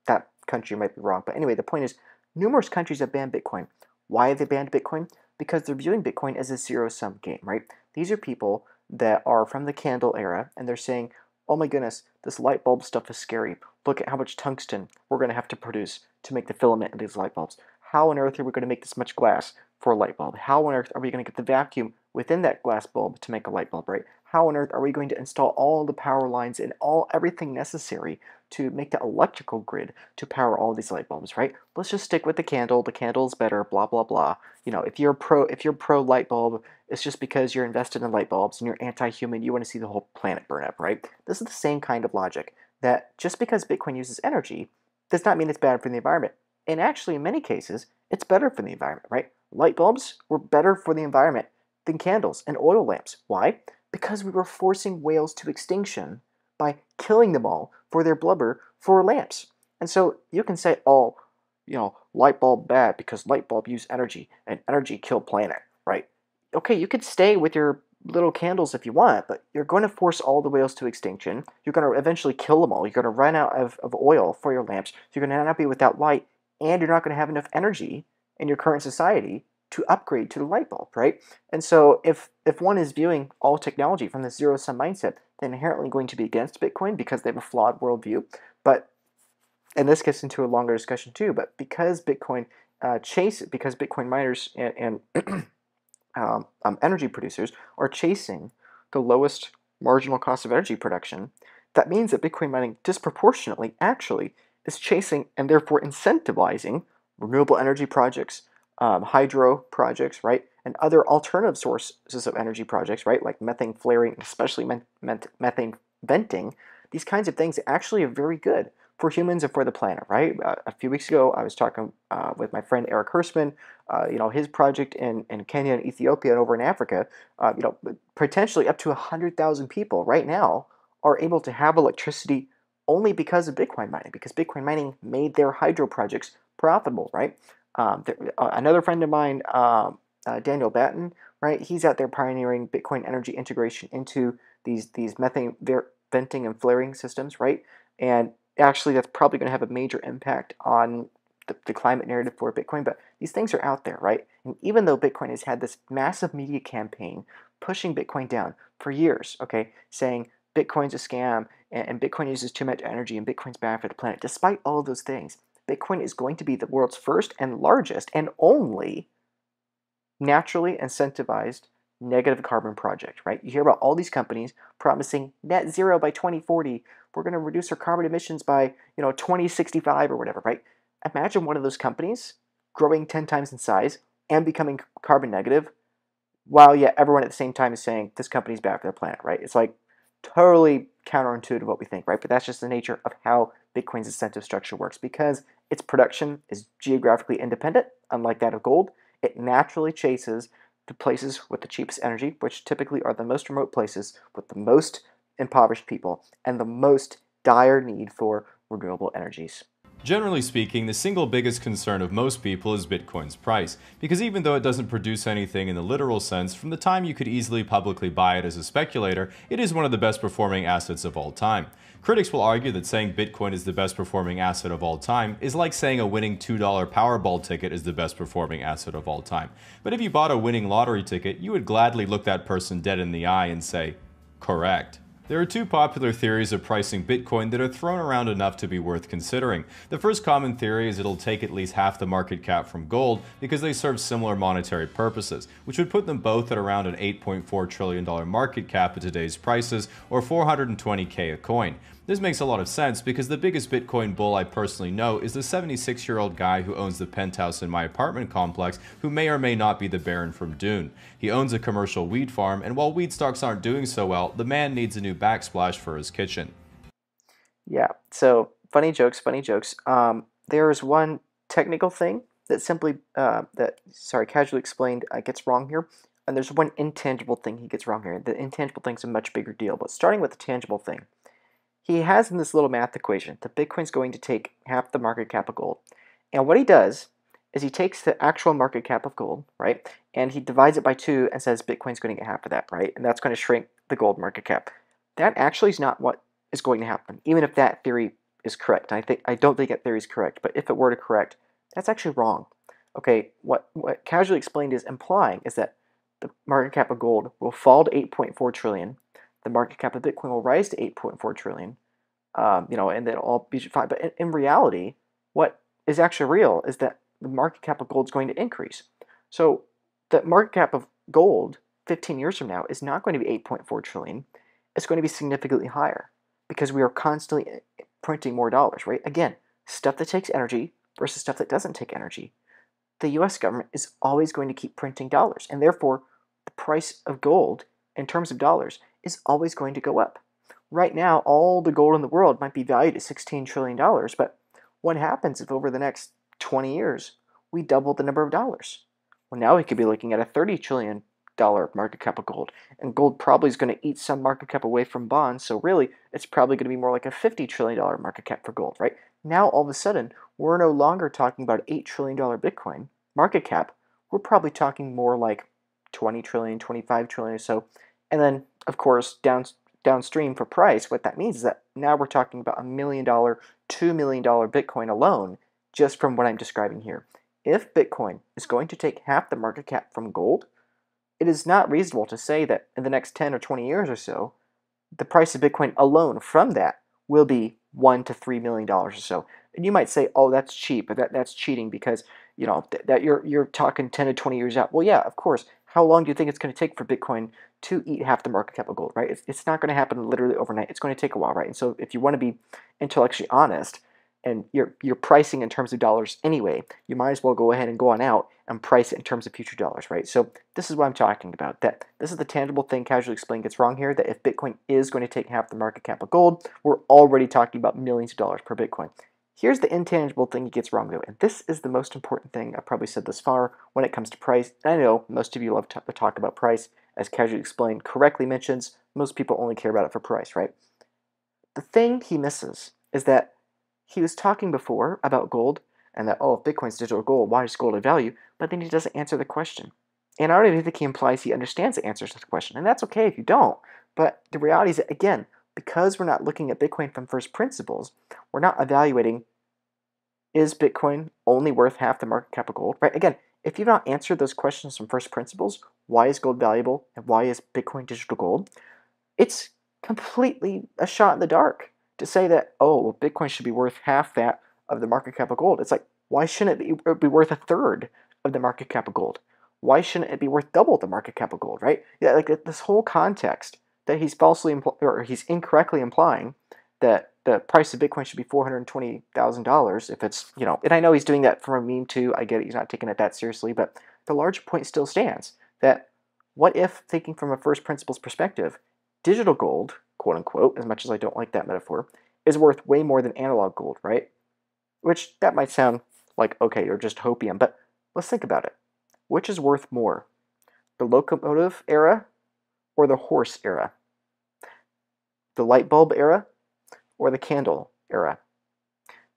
that country might be wrong. But anyway, the point is, numerous countries have banned Bitcoin. Why have they banned Bitcoin? Because they're viewing Bitcoin as a zero-sum game, right? These are people that are from the candle era, and they're saying, oh my goodness, this light bulb stuff is scary. Look at how much tungsten we're going to have to produce to make the filament in these light bulbs. How on earth are we going to make this much glass for a light bulb? How on earth are we going to get the vacuum within that glass bulb to make a light bulb, right? How on earth are we going to install all the power lines and everything necessary to make the electrical grid to power all these light bulbs, right? Let's just stick with the candle. The candle is better, blah blah blah. If you're pro light bulb, it's just because you're invested in light bulbs and you're anti-human, you want to see the whole planet burn up, right? This is the same kind of logic that just because Bitcoin uses energy does not mean it's bad for the environment. And actually, in many cases, it's better for the environment, right? Light bulbs were better for the environment than candles and oil lamps. Why? Because we were forcing whales to extinction by killing them all for their blubber for lamps. And so you can say, oh, light bulb bad because light bulb use energy and energy kill planet, right? Okay, you could stay with your little candles if you want, but you're going to force all the whales to extinction. You're going to eventually kill them all. You're going to run out of oil for your lamps. You're going to not be without light, and you're not going to have enough energy in your current society to upgrade to the light bulb, right? And so if one is viewing all technology from the zero-sum mindset, they're inherently going to be against Bitcoin because they have a flawed worldview. But, and this gets into a longer discussion too, but because Bitcoin because Bitcoin miners and energy producers are chasing the lowest marginal cost of energy production, that means that Bitcoin mining disproportionately actually is chasing and therefore incentivizing renewable energy projects, hydro projects, right, and other alternative sources of energy projects, right, like methane flaring, especially methane venting. These kinds of things actually are very good for humans and for the planet, right? A few weeks ago, I was talking with my friend Eric Hirschman. His project in Kenya and Ethiopia and over in Africa, potentially up to 100,000 people right now are able to have electricity only because of Bitcoin mining, because Bitcoin mining made their hydro projects profitable, right? Another friend of mine, Daniel Batten, right? He's out there pioneering Bitcoin energy integration into these methane venting and flaring systems, right? And actually, that's probably going to have a major impact on the climate narrative for Bitcoin. But these things are out there, right? And even though Bitcoin has had this massive media campaign pushing Bitcoin down for years, okay, saying Bitcoin's a scam and Bitcoin uses too much energy and Bitcoin's bad for the planet, despite all of those things, Bitcoin is going to be the world's first and largest and only naturally incentivized negative carbon project, right? You hear about all these companies promising net zero by 2040. We're going to reduce our carbon emissions by, 2065 or whatever, right? Imagine one of those companies growing 10 times in size and becoming carbon negative, while yet everyone at the same time is saying this company's bad for the planet, right? It's like totally counterintuitive what we think, right? But that's just the nature of how Bitcoin's incentive structure works. Because its production is geographically independent, unlike that of gold, it naturally chases the places with the cheapest energy, which typically are the most remote places with the most impoverished people and the most dire need for renewable energies. Generally speaking, the single biggest concern of most people is Bitcoin's price, because even though it doesn't produce anything in the literal sense, from the time you could easily publicly buy it as a speculator, it is one of the best performing assets of all time. Critics will argue that saying Bitcoin is the best performing asset of all time is like saying a winning $2 Powerball ticket is the best performing asset of all time. But if you bought a winning lottery ticket, you would gladly look that person dead in the eye and say, correct. There are two popular theories of pricing Bitcoin that are thrown around enough to be worth considering. The first common theory is it'll take at least half the market cap from gold because they serve similar monetary purposes, which would put them both at around an $8.4 trillion market cap at today's prices, or $420K a coin. This makes a lot of sense because the biggest Bitcoin bull I personally know is the 76-year-old guy who owns the penthouse in my apartment complex, who may or may not be the Baron from Dune. He owns a commercial weed farm, and while weed stocks aren't doing so well, the man needs a new backsplash for his kitchen. Yeah, so funny jokes, funny jokes. There's one technical thing that casually explained, gets wrong here. And there's one intangible thing he gets wrong here. The intangible thing's a much bigger deal, but starting with the tangible thing. He has in this little math equation that Bitcoin's going to take half the market cap of gold. And what he does is he takes the actual market cap of gold, right, and he divides it by 2 and says Bitcoin's going to get half of that, right? And that's going to shrink the gold market cap. That actually is not what is going to happen, even if that theory is correct. I don't think that theory is correct, but if it were to correct, that's actually wrong. Okay, what casually explained is implying is that the market cap of gold will fall to 8.4 trillion. The market cap of Bitcoin will rise to 8.4 trillion, and then all be fine. But in reality, what is actually real is that the market cap of gold is going to increase. So the market cap of gold 15 years from now is not going to be 8.4 trillion. It's going to be significantly higher because we are constantly printing more dollars, right? Again, stuff that takes energy versus stuff that doesn't take energy. The US government is always going to keep printing dollars, and therefore the price of gold in terms of dollars is always going to go up. Right now, all the gold in the world might be valued at $16 trillion, but what happens if over the next 20 years we double the number of dollars? Well, now we could be looking at a $30 trillion market cap of gold, and gold probably is going to eat some market cap away from bonds, so really it's probably going to be more like a $50 trillion market cap for gold, right? Now all of a sudden, we're no longer talking about an $8 trillion Bitcoin market cap. We're probably talking more like 20 trillion, 25 trillion or so. And then, of course, downstream for price, what that means is that now we're talking about $1 million, $2 million Bitcoin alone, just from what I'm describing here. If Bitcoin is going to take half the market cap from gold, it is not reasonable to say that in the next 10 or 20 years or so, the price of Bitcoin alone from that will be $1 to $3 million or so. And you might say, oh, that's cheap, but that's cheating because that you're talking 10 to 20 years out. Well, yeah, of course. How long do you think it's going to take for Bitcoin to eat half the market cap of gold, right? It's not going to happen literally overnight. It's going to take a while, right? And so if you want to be intellectually honest and you're pricing in terms of dollars anyway, you might as well go ahead and go on out and price it in terms of future dollars, right? So this is what I'm talking about. That this is the tangible thing casually explained gets wrong here, that if Bitcoin is going to take half the market cap of gold, we're already talking about millions of dollars per Bitcoin. Here's the intangible thing he gets wrong, though, and this is the most important thing I've probably said thus far when it comes to price. And I know most of you love to talk about price, as casually explained correctly mentions, most people only care about it for price, right? The thing he misses is that he was talking before about gold, and that, oh, if Bitcoin's digital gold, why is gold a value? But then he doesn't answer the question. And I don't even think he implies he understands the answers to the question, and that's okay if you don't. But the reality is that, again, because we're not looking at Bitcoin from first principles, we're not evaluating, is Bitcoin only worth half the market cap of gold, right? Again, If you've not answered those questions from first principles, why is gold valuable and why is Bitcoin digital gold, it's completely a shot in the dark to say that, oh, well, Bitcoin should be worth half that of the market cap of gold. It's like, why shouldn't it be worth a third of the market cap of gold? Why shouldn't it be worth double the market cap of gold, right? Yeah, like this whole context that he's or he's incorrectly implying that the price of Bitcoin should be $420,000 if it's, and I know he's doing that from a meme too. I get it. He's not taking it that seriously, but the larger point still stands that what if, thinking from a first principles perspective, digital gold, quote unquote, as much as I don't like that metaphor, is worth way more than analog gold, right? Which that might sound like, okay, you're just hopium, but let's think about it. Which is worth more, the locomotive era or the horse era? The light bulb era or the candle era?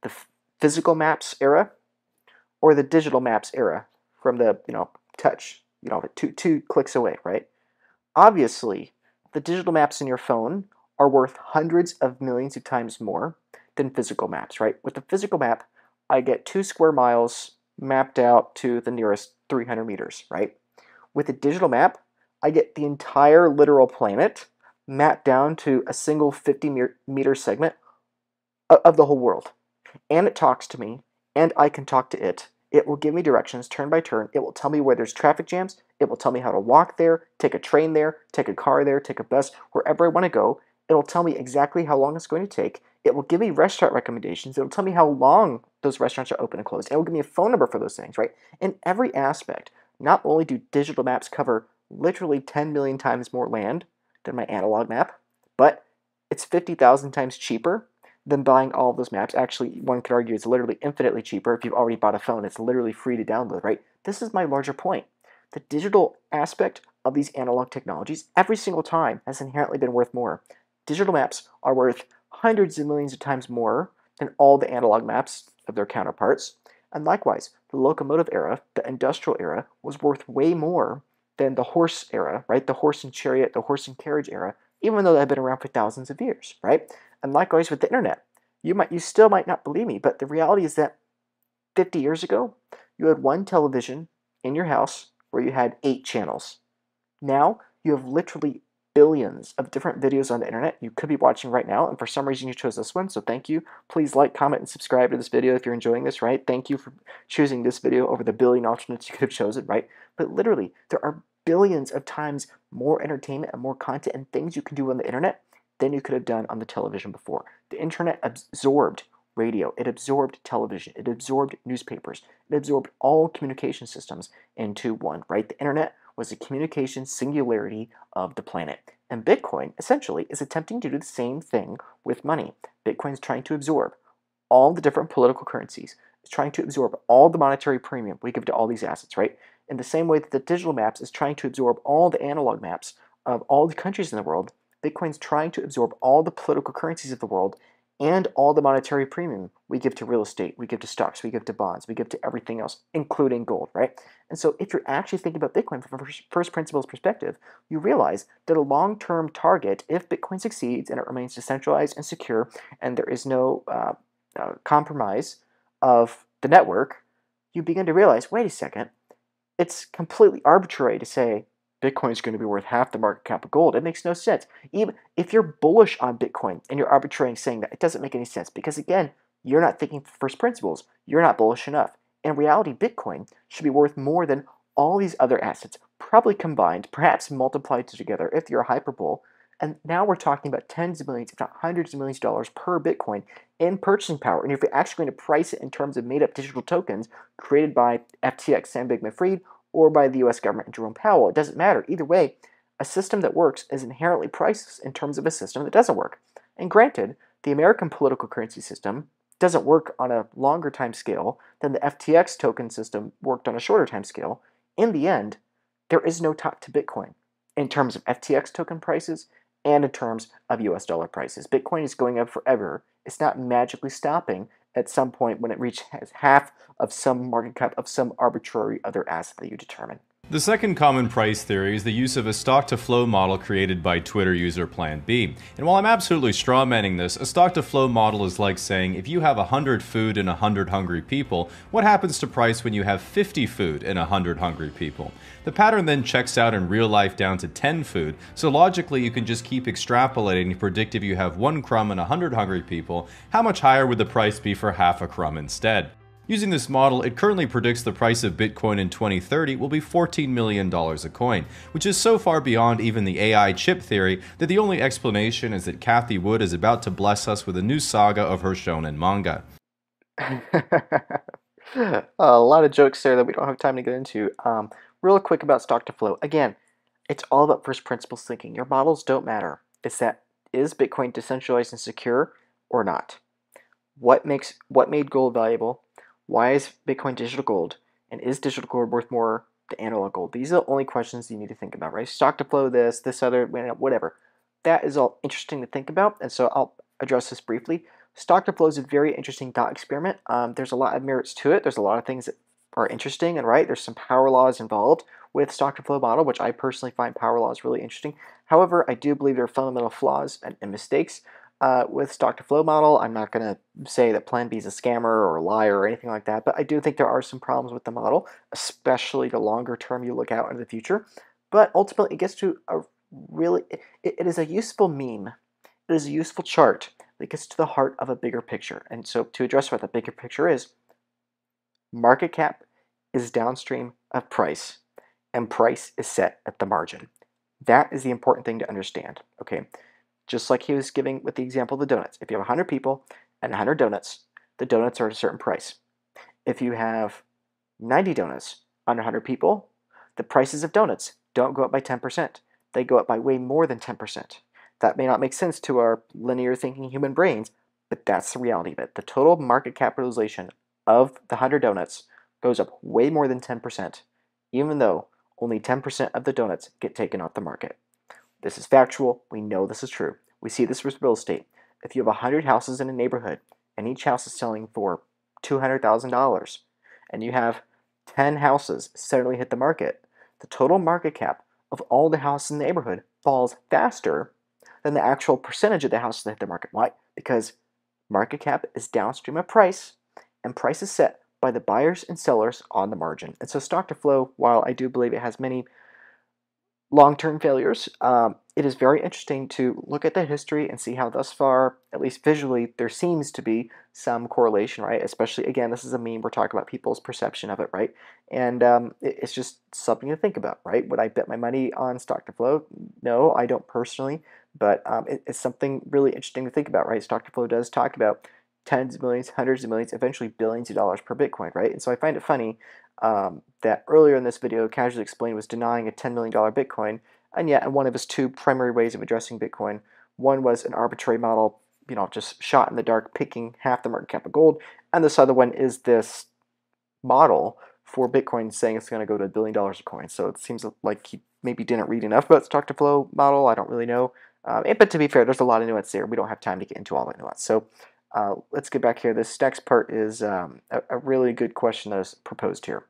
The physical maps era or the digital maps era from the, touch, two clicks away, right? Obviously, the digital maps in your phone are worth hundreds of millions of times more than physical maps, right? With the physical map, I get 2 square miles mapped out to the nearest 300 meters, right? With a digital map, I get the entire literal planet mapped down to a single 50-meter segment of the whole world. And it talks to me, and I can talk to it. It will give me directions turn by turn. It will tell me where there's traffic jams. It will tell me how to walk there, take a train there, take a car there, take a bus, wherever I want to go. It'll tell me exactly how long it's going to take. It will give me restaurant recommendations. It'll tell me how long those restaurants are open and closed. It will give me a phone number for those things, right? In every aspect, not only do digital maps cover literally 10 million times more land than my analog map, but it's 50,000 times cheaper than buying all of those maps. Actually, one could argue it's literally infinitely cheaper. If you've already bought a phone, it's literally free to download, right? This is my larger point. The digital aspect of these analog technologies, every single time, has inherently been worth more. Digital maps are worth hundreds of millions of times more than all the analog maps of their counterparts. And likewise, the locomotive era, the industrial era, was worth way more than the horse era, right? The horse and chariot, the horse and carriage era, even though they have been around for thousands of years, right? And likewise with the internet. You still might not believe me, but the reality is that 50 years ago, you had one television in your house where you had 8 channels. Now, you have literally billions of different videos on the internet you could be watching right now, and for some reason you chose this one, so thank you. Please like, comment, and subscribe to this video if you're enjoying this, right? Thank you for choosing this video over the billion alternates you could have chosen, right? But literally, there are billions of times more entertainment and more content and things you can do on the internet than you could have done on the television before. The internet absorbed radio, it absorbed television, it absorbed newspapers, it absorbed all communication systems into one, right? The internet was a communication singularity of the planet. And Bitcoin, essentially, is attempting to do the same thing with money. Bitcoin's trying to absorb all the different political currencies. It's trying to absorb all the monetary premium we give to all these assets, right? In the same way that the digital maps is trying to absorb all the analog maps of all the countries in the world, Bitcoin's trying to absorb all the political currencies of the world and all the monetary premium we give to real estate, we give to stocks, we give to bonds, we give to everything else, including gold, right? And so if you're actually thinking about Bitcoin from a first principles perspective, you realize that a long-term target, if Bitcoin succeeds and it remains decentralized and secure, and there is no compromise of the network, you begin to realize, wait a second, it's completely arbitrary to say Bitcoin is going to be worth half the market cap of gold. It makes no sense. Even if you're bullish on Bitcoin and you're arbitrary saying that, it doesn't make any sense because, again, you're not thinking first principles. You're not bullish enough. In reality, Bitcoin should be worth more than all these other assets, probably combined, perhaps multiplied together if you're a hyperbole. And now we're talking about tens of millions, if not hundreds of millions of dollars per Bitcoin in purchasing power. And if you're actually going to price it in terms of made-up digital tokens created by FTX, Sam Bankman-Fried, or by the US government and Jerome Powell, it doesn't matter. Either way, a system that works is inherently priceless in terms of a system that doesn't work. And granted, the American political currency system doesn't work on a longer time scale than the FTX token system worked on a shorter time scale. In the end, there is no top to Bitcoin in terms of FTX token prices and in terms of US dollar prices. Bitcoin is going up forever. It's not magically stopping at some point when it reaches half of some market cap of some arbitrary other asset that you determine. The second common price theory is the use of a stock-to-flow model created by Twitter user Plan B. And while I'm absolutely strawmanning this, a stock-to-flow model is like saying if you have 100 food and 100 hungry people, what happens to price when you have 50 food and 100 hungry people? The pattern then checks out in real life down to 10 food, so logically you can just keep extrapolating to predict if you have 1 crumb and 100 hungry people, how much higher would the price be for half a crumb instead? Using this model, it currently predicts the price of Bitcoin in 2030 will be $14 million a coin, which is so far beyond even the AI chip theory that the only explanation is that Cathie Wood is about to bless us with a new saga of her shonen manga. A lot of jokes there that we don't have time to get into. Real quick about stock to flow. Again, it's all about first principles thinking. Your models don't matter. It's that, is Bitcoin decentralized and secure or not? What made gold valuable? Why is Bitcoin digital gold? And is digital gold worth more than analog gold? These are the only questions you need to think about, right? Stock to flow, this other, whatever. That is all interesting to think about, and so I'll address this briefly. Stock to flow is a very interesting thought experiment. There's a lot of merits to it. There's a lot of things that are interesting, and right, there's some power laws involved with stock to flow model, which I personally find power laws really interesting. However, I do believe there are fundamental flaws and mistakes with stock to flow model. I'm not going to say that Plan B is a scammer or a liar or anything like that, but I do think there are some problems with the model, especially the longer term you look out into the future. But ultimately, it gets to a really, it is a useful meme. It is a useful chart that gets to the heart of a bigger picture. And so to address what the bigger picture is, market cap is downstream of price, and price is set at the margin. That is the important thing to understand, okay? Just like he was giving with the example of the donuts. If you have 100 people and 100 donuts, the donuts are at a certain price. If you have 90 donuts on 100 people, the prices of donuts don't go up by 10%. They go up by way more than 10%. That may not make sense to our linear thinking human brains, but that's the reality of it. The total market capitalization of the 100 donuts goes up way more than 10%, even though only 10% of the donuts get taken off the market. This is factual. We know this is true. We see this with real estate. If you have 100 houses in a neighborhood and each house is selling for $200,000 and you have 10 houses suddenly hit the market, the total market cap of all the houses in the neighborhood falls faster than the actual percentage of the houses that hit the market. Why? Because market cap is downstream of price, and price is set by the buyers and sellers on the margin. And so stock to flow, while I do believe it has many long-term failures, it is very interesting to look at the history and see how thus far, at least visually, there seems to be some correlation, right? Especially, again, this is a meme, we're talking about people's perception of it, right? And it's just something to think about, right? Would I bet my money on stock to flow? No, I don't personally, but it's something really interesting to think about, right? Stock to flow does talk about tens of millions, hundreds of millions, eventually billions of dollars per Bitcoin, right? And so I find it funny that earlier in this video, Casually Explained was denying a $10 million Bitcoin, and yet in one of his two primary ways of addressing Bitcoin, one was an arbitrary model, just shot in the dark, picking half the market cap of gold, and this other one is this model for Bitcoin saying it's going to go to $1 billion a coin. So it seems like he maybe didn't read enough about the stock to flow model. I don't really know. But to be fair, there's a lot of nuance there. We don't have time to get into all that nuance. So let's get back here. This next part is a really good question that is proposed here.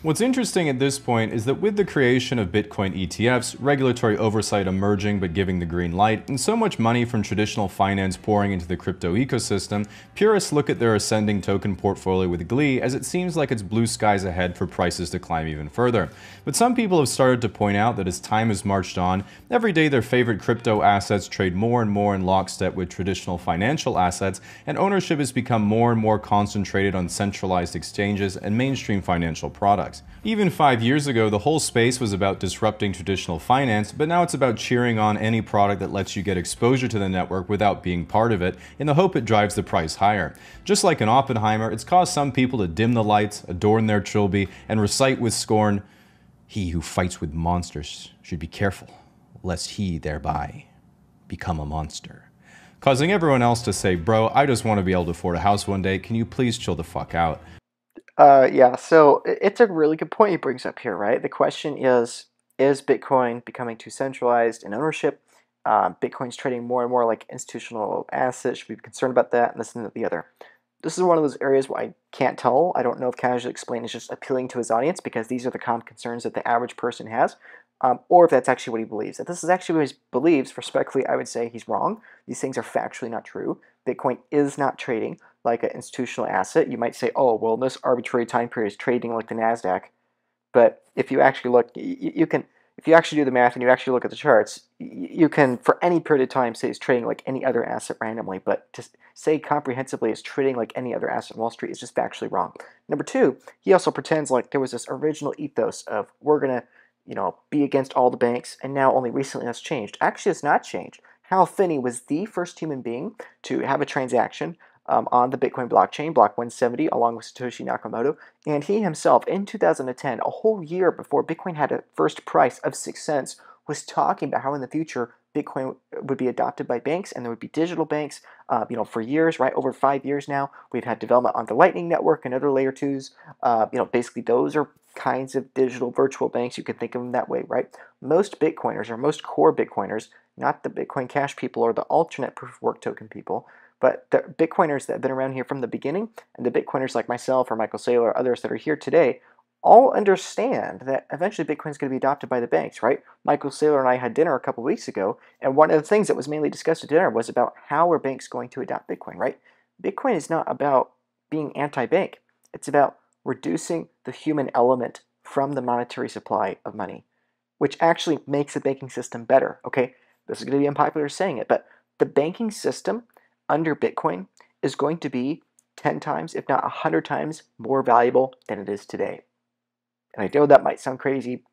What's interesting at this point is that with the creation of Bitcoin ETFs, regulatory oversight emerging but giving the green light, and so much money from traditional finance pouring into the crypto ecosystem, purists look at their ascending token portfolio with glee as it seems like it's blue skies ahead for prices to climb even further. But some people have started to point out that as time has marched on, every day their favorite crypto assets trade more and more in lockstep with traditional financial assets, and ownership has become more and more concentrated on centralized exchanges and mainstream financial products. Even 5 years ago, the whole space was about disrupting traditional finance, but now it's about cheering on any product that lets you get exposure to the network without being part of it, in the hope it drives the price higher. Just like in Oppenheimer, it's caused some people to dim the lights, adorn their trilby, and recite with scorn, "He who fights with monsters should be careful, lest he thereby become a monster." Causing everyone else to say, "Bro, I just want to be able to afford a house one day, can you please chill the fuck out?" Yeah, so it's a really good point he brings up here, right? The question is Bitcoin becoming too centralized in ownership? Bitcoin's trading more and more like institutional assets. Should we be concerned about that? And this and the other. This is one of those areas where I can't tell. I don't know if Casually Explained is just appealing to his audience because these are the common concerns that the average person has, or if that's actually what he believes. If this is actually what he believes, respectfully, I would say he's wrong. These things are factually not true. Bitcoin is not trading like an institutional asset. You might say, oh, well, in this arbitrary time period is trading like the NASDAQ. But if you actually look, you can, if you actually do the math and you actually look at the charts, you can, for any period of time, say it's trading like any other asset randomly. But to say comprehensively it's trading like any other asset on Wall Street is just factually wrong. Number two, he also pretends like there was this original ethos of we're going to, be against all the banks, and now only recently that's changed. Actually, it's not changed. Hal Finney was the first human being to have a transaction on the Bitcoin blockchain, Block 170, along with Satoshi Nakamoto. And he himself, in 2010, a whole year before Bitcoin had a first price of 6 cents, was talking about how in the future Bitcoin would be adopted by banks and there would be digital banks, for years, right? Over 5 years now, we've had development on the Lightning Network and other layer twos. Basically those are kinds of digital virtual banks. You can think of them that way, right? Most Bitcoiners, or most core Bitcoiners, not the Bitcoin Cash people or the alternate proof of work token people, but the Bitcoiners that have been around here from the beginning, and the Bitcoiners like myself or Michael Saylor or others that are here today, all understand that eventually Bitcoin is going to be adopted by the banks, right? Michael Saylor and I had dinner a couple weeks ago, and one of the things that was mainly discussed at dinner was about how are banks going to adopt Bitcoin, right? Bitcoin is not about being anti-bank. It's about reducing the human element from the monetary supply of money, which actually makes the banking system better, okay? This is going to be unpopular saying it, but the banking system under Bitcoin is going to be 10 times, if not 100 times, more valuable than it is today. And I know that might sound crazy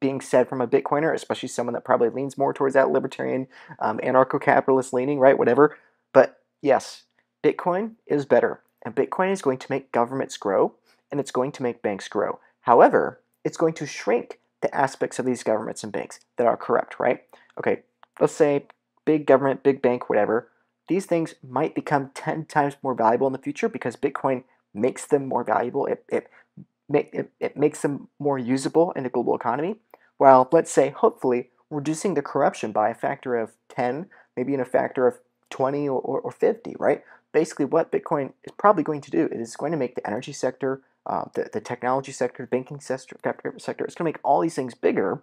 being said from a Bitcoiner, especially someone that probably leans more towards that libertarian, anarcho-capitalist leaning, right? Whatever. But yes, Bitcoin is better. And Bitcoin is going to make governments grow, and it's going to make banks grow. However, it's going to shrink the aspects of these governments and banks that are corrupt, right? Okay, let's say big government, big bank, whatever. These things might become 10 times more valuable in the future because Bitcoin makes them more valuable. It makes them more usable in the global economy, while, let's say, hopefully, reducing the corruption by a factor of 10, maybe in a factor of 20 or 50, right? Basically, what Bitcoin is probably going to do is going to make the energy sector, the technology sector, the banking sector, it's going to make all these things bigger,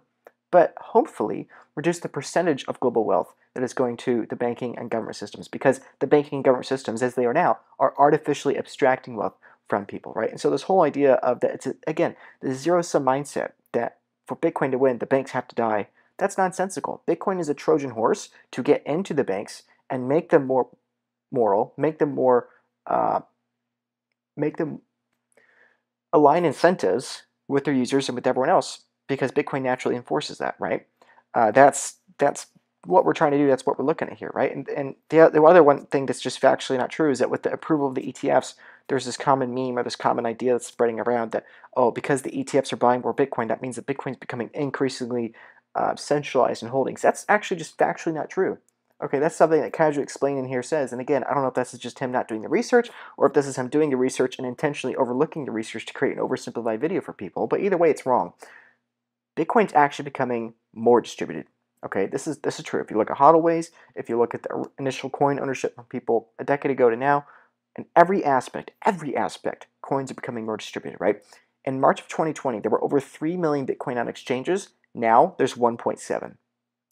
but hopefully reduce the percentage of global wealth that is going to the banking and government systems, because the banking and government systems, as they are now, are artificially abstracting wealth from people, right? And so this whole idea of that, it's again, the zero-sum mindset that for Bitcoin to win, the banks have to die, that's nonsensical. Bitcoin is a Trojan horse to get into the banks and make them more moral, make them align incentives with their users and with everyone else, because Bitcoin naturally enforces that, right? That's what we're trying to do. That's what we're looking at here, right? And the other one thing that's just factually not true is that with the approval of the ETFs, there's this common meme or this common idea that's spreading around that, oh, because the ETFs are buying more Bitcoin, that means that Bitcoin's becoming increasingly centralized in holdings. That's actually just factually not true. Okay, that's something that Casually Explained in here says. And again, I don't know if this is just him not doing the research or if this is him doing the research and intentionally overlooking the research to create an oversimplified video for people. But either way, it's wrong. Bitcoin's actually becoming more distributed. Okay, this is true. If you look at HODLways, if you look at the initial coin ownership from people a decade ago to now, in every aspect, coins are becoming more distributed, right? In March of 2020, there were over 3 million Bitcoin on exchanges. Now there's 1.7.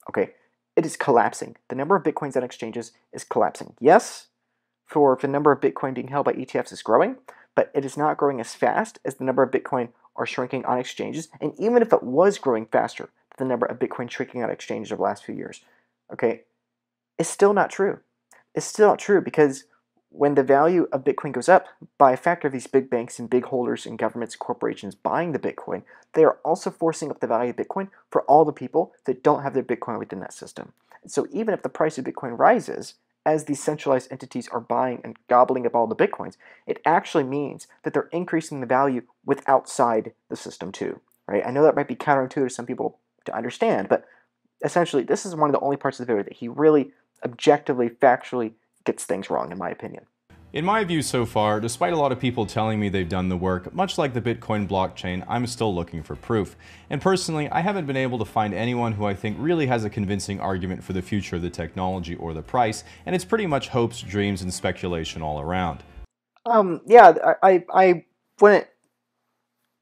Okay, it is collapsing. The number of Bitcoins on exchanges is collapsing. Yes, for the number of Bitcoin being held by ETFs is growing, but it is not growing as fast as the number of Bitcoin are shrinking on exchanges. And even if it was growing faster than the number of Bitcoin shrinking on exchanges over the last few years, okay, it's still not true. It's still not true because when the value of Bitcoin goes up by a factor of these big banks and big holders and governments and corporations buying the Bitcoin, they are also forcing up the value of Bitcoin for all the people that don't have their Bitcoin within that system. And so even if the price of Bitcoin rises, as these centralized entities are buying and gobbling up all the Bitcoins, it actually means that they're increasing the value with outside the system too, right? I know that might be counterintuitive to some people to understand, but essentially this is one of the only parts of the video that he really objectively, factually gets things wrong, in my opinion. In my view so far, despite a lot of people telling me they've done the work, much like the Bitcoin blockchain, I'm still looking for proof. And personally, I haven't been able to find anyone who I think really has a convincing argument for the future of the technology or the price, and it's pretty much hopes, dreams, and speculation all around. Yeah, I wouldn't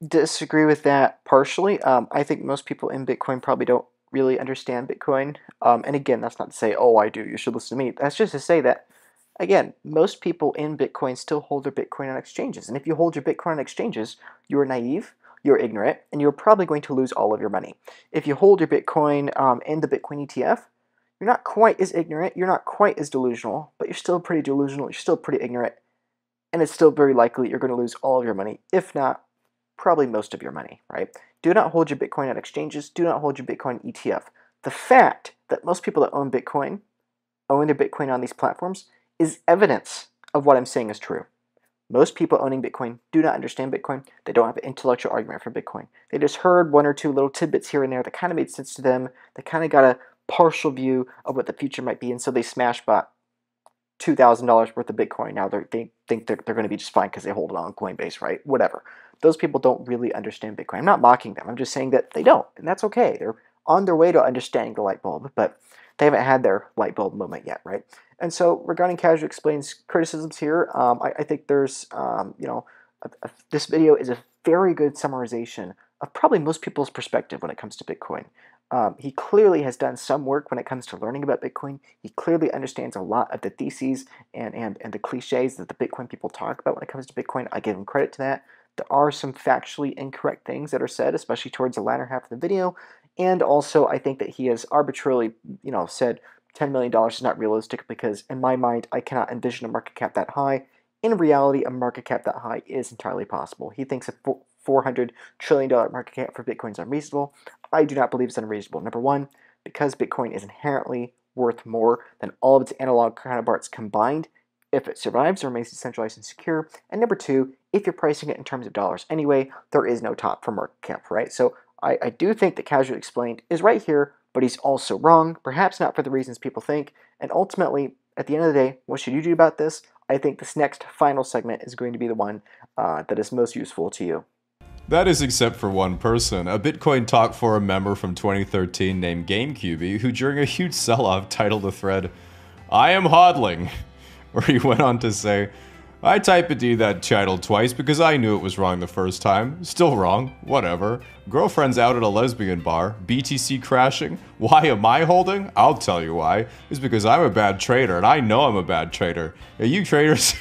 disagree with that partially. I think most people in Bitcoin probably don't really understand Bitcoin. And again, that's not to say, oh, I do, you should listen to me. That's just to say that, again, most people in Bitcoin still hold their Bitcoin on exchanges. And if you hold your Bitcoin on exchanges, you're naive, you're ignorant, and you're probably going to lose all of your money. If you hold your Bitcoin in the Bitcoin ETF, you're not quite as ignorant, you're not quite as delusional, but you're still pretty delusional, you're still pretty ignorant, and it's still very likely you're going to lose all of your money, if not probably most of your money, right? Do not hold your Bitcoin on exchanges. Do not hold your Bitcoin ETF. The fact that most people that own Bitcoin own their Bitcoin on these platforms is evidence of what I'm saying is true. Most people owning Bitcoin do not understand Bitcoin. They don't have an intellectual argument for Bitcoin. They just heard one or two little tidbits here and there that kind of made sense to them. They kind of got a partial view of what the future might be, and so they smash bought $2,000 worth of Bitcoin. Now they think they're going to be just fine because they hold it on Coinbase, right? Whatever. Those people don't really understand Bitcoin. I'm not mocking them. I'm just saying that they don't, and that's okay. They're on their way to understanding the light bulb, but they haven't had their light bulb moment yet, right? And so regarding Casual Explains criticisms here, I think there's, this video is a very good summarization of probably most people's perspective when it comes to Bitcoin. He clearly has done some work when it comes to learning about Bitcoin. He clearly understands a lot of the theses and the cliches that the Bitcoin people talk about when it comes to Bitcoin. I give him credit to that. There are some factually incorrect things that are said, especially towards the latter half of the video. And also, I think that he has arbitrarily, said $10 million is not realistic because, in my mind, I cannot envision a market cap that high. In reality, a market cap that high is entirely possible. He thinks a $400 trillion market cap for Bitcoin is unreasonable. I do not believe it's unreasonable. Number one, because Bitcoin is inherently worth more than all of its analog counterparts combined if it survives or remains decentralized and secure. And number two, if you're pricing it in terms of dollars anyway, there is no top for market cap, right? So I do think that Casual Explained is right here, but he's also wrong, perhaps not for the reasons people think. And ultimately, at the end of the day, what should you do about this? I think this next final segment is going to be the one that is most useful to you. That is except for one person, a Bitcoin Talk Forum member from 2013 named GameCube, who during a huge sell-off titled the thread, "I am hodling," where he went on to say, "I typed that title twice because I knew it was wrong the first time. Still wrong. Whatever. Girlfriend's out at a lesbian bar. BTC crashing. Why am I holding? I'll tell you why. It's because I'm a bad trader, and I know I'm a bad trader. Yeah, you traders..."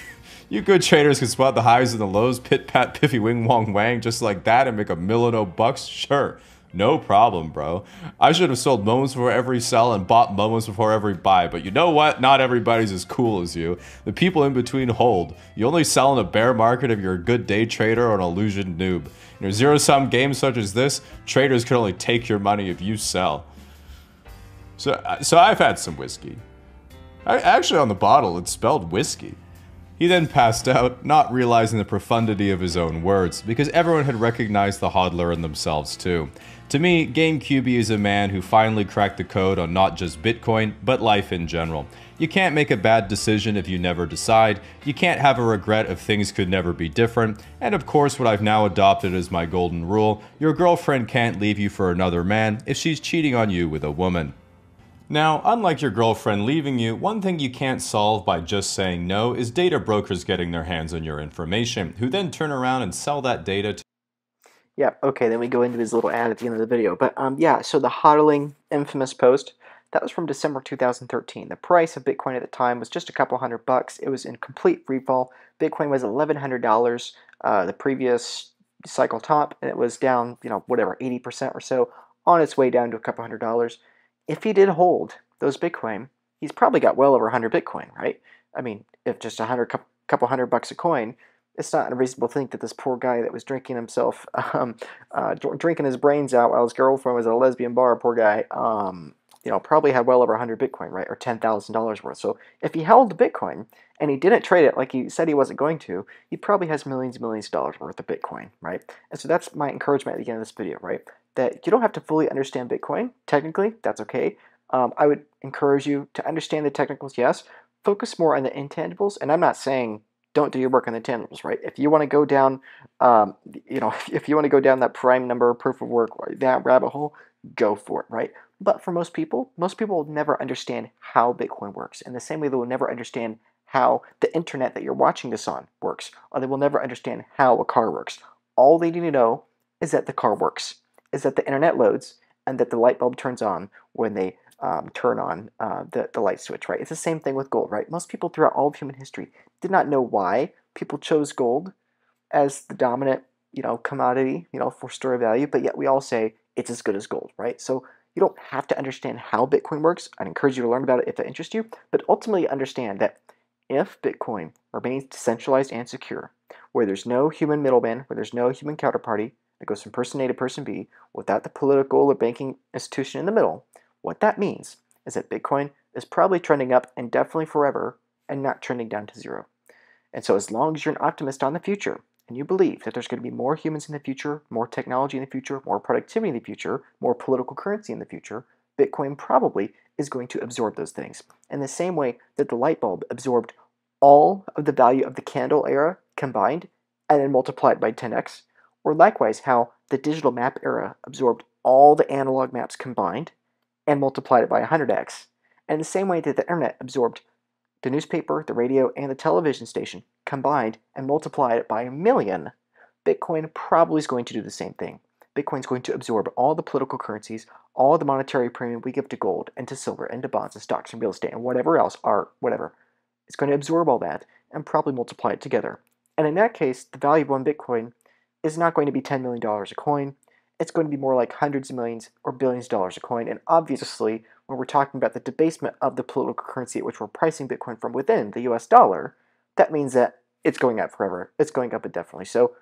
You good traders can spot the highs and the lows, pit-pat, piffy, wing-wong-wang, just like that and make $1,000,000? Sure. No problem, bro. I should have sold moments before every sell and bought moments before every buy, but you know what? Not everybody's as cool as you. The people in between hold. You only sell in a bear market if you're a good day trader or an illusion noob. In a zero-sum game such as this, traders can only take your money if you sell. So I've had some whiskey. Actually, on the bottle, it's spelled whiskey. He then passed out, not realizing the profundity of his own words, because everyone had recognized the hodler in themselves too. To me, GameCube is a man who finally cracked the code on not just Bitcoin, but life in general. You can't make a bad decision if you never decide, you can't have a regret if things could never be different, and of course what I've now adopted as my golden rule, your girlfriend can't leave you for another man if she's cheating on you with a woman. Now, unlike your girlfriend leaving you, one thing you can't solve by just saying no is data brokers getting their hands on your information, who then turn around and sell that data to... Yeah, okay, then we go into his little ad at the end of the video. But yeah, so the hodling infamous post, that was from December 2013. The price of Bitcoin at the time was just a couple $100. It was in complete free fall. Bitcoin was $1,100 the previous cycle top, and it was down, whatever, 80% or so, on its way down to a couple $100. If he did hold those Bitcoin, he's probably got well over 100 Bitcoin, right? I mean, if just couple $100 a coin, it's not unreasonable to think that this poor guy that was drinking himself, drinking his brains out while his girlfriend was at a lesbian bar, poor guy, probably had well over 100 Bitcoin, right, or $10,000 worth. So if he held the Bitcoin and he didn't trade it like he said he wasn't going to, he probably has millions and millions of dollars worth of Bitcoin, right? And so that's my encouragement at the end of this video, right? That you don't have to fully understand Bitcoin. Technically, that's okay. I would encourage you to understand the technicals, yes. Focus more on the intangibles, and I'm not saying don't do your work on the intangibles, right? If you want to go down, if you want to go down that prime number proof of work, that rabbit hole, go for it, right? But for most people will never understand how Bitcoin works. In the same way they will never understand how the internet that you're watching this on works, or they will never understand how a car works. All they need to know is that the car works, is that the internet loads, and that the light bulb turns on when they turn on the light switch, right? It's the same thing with gold, right? Most people throughout all of human history did not know why people chose gold as the dominant, commodity, for store of value, but yet we all say it's as good as gold, right? So you don't have to understand how Bitcoin works. I'd encourage you to learn about it if that interests you, but ultimately understand that if Bitcoin remains decentralized and secure, where there's no human middleman, where there's no human counterparty that goes from person A to person B, without the political or banking institution in the middle, what that means is that Bitcoin is probably trending up indefinitely forever and not trending down to zero. And so as long as you're an optimist on the future, and you believe that there's going to be more humans in the future, more technology in the future, more productivity in the future, more political currency in the future, Bitcoin probably is going to absorb those things. In the same way that the light bulb absorbed all of the value of the candle era combined and then multiplied by 10x, or likewise how the digital map era absorbed all the analog maps combined and multiplied it by 100x, and the same way that the internet absorbed the newspaper, the radio, and the television station combined and multiplied it by 1,000,000, Bitcoin probably is going to do the same thing. Bitcoin is going to absorb all the political currencies, all the monetary premium we give to gold and to silver and to bonds and stocks and real estate and whatever else, art, whatever. It's going to absorb all that and probably multiply it together. And in that case, the value of one Bitcoin is not going to be $10 million a coin. It's going to be more like hundreds of millions or billions of dollars a coin. And obviously, when we're talking about the debasement of the political currency at which we're pricing Bitcoin from within the US dollar, that means that it's going up forever. It's going up indefinitely. So,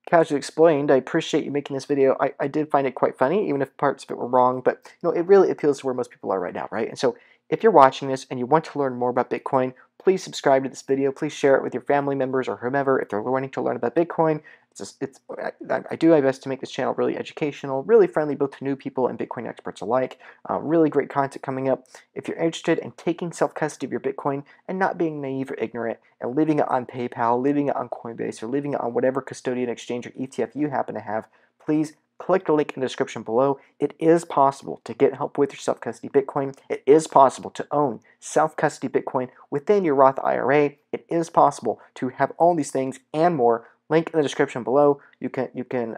casually explained, I appreciate you making this video. I did find it quite funny, even if parts of it were wrong, but it really appeals to where most people are right now, right? And so, if you're watching this and you want to learn more about Bitcoin, please subscribe to this video. Please share it with your family members or whomever if they're wanting to learn about Bitcoin. I do my best to make this channel really educational, really friendly both to new people and Bitcoin experts alike. Really great content coming up. If you're interested in taking self-custody of your Bitcoin and not being naive or ignorant and leaving it on PayPal, leaving it on Coinbase, or leaving it on whatever custodian exchange or ETF you happen to have, please click the link in the description below. It is possible to get help with your self-custody Bitcoin. It is possible to own self-custody Bitcoin within your Roth IRA. It is possible to have all these things and more. Link in the description below. You can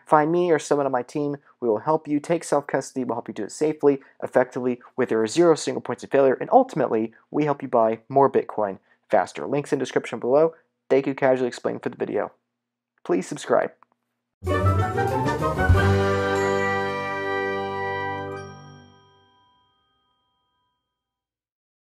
find me or someone on my team. We will help you take self-custody. We'll help you do it safely, effectively, with there are 0 single points of failure. And ultimately, we help you buy more Bitcoin faster. Links in the description below. Thank you, Casually Explained, for the video. Please subscribe.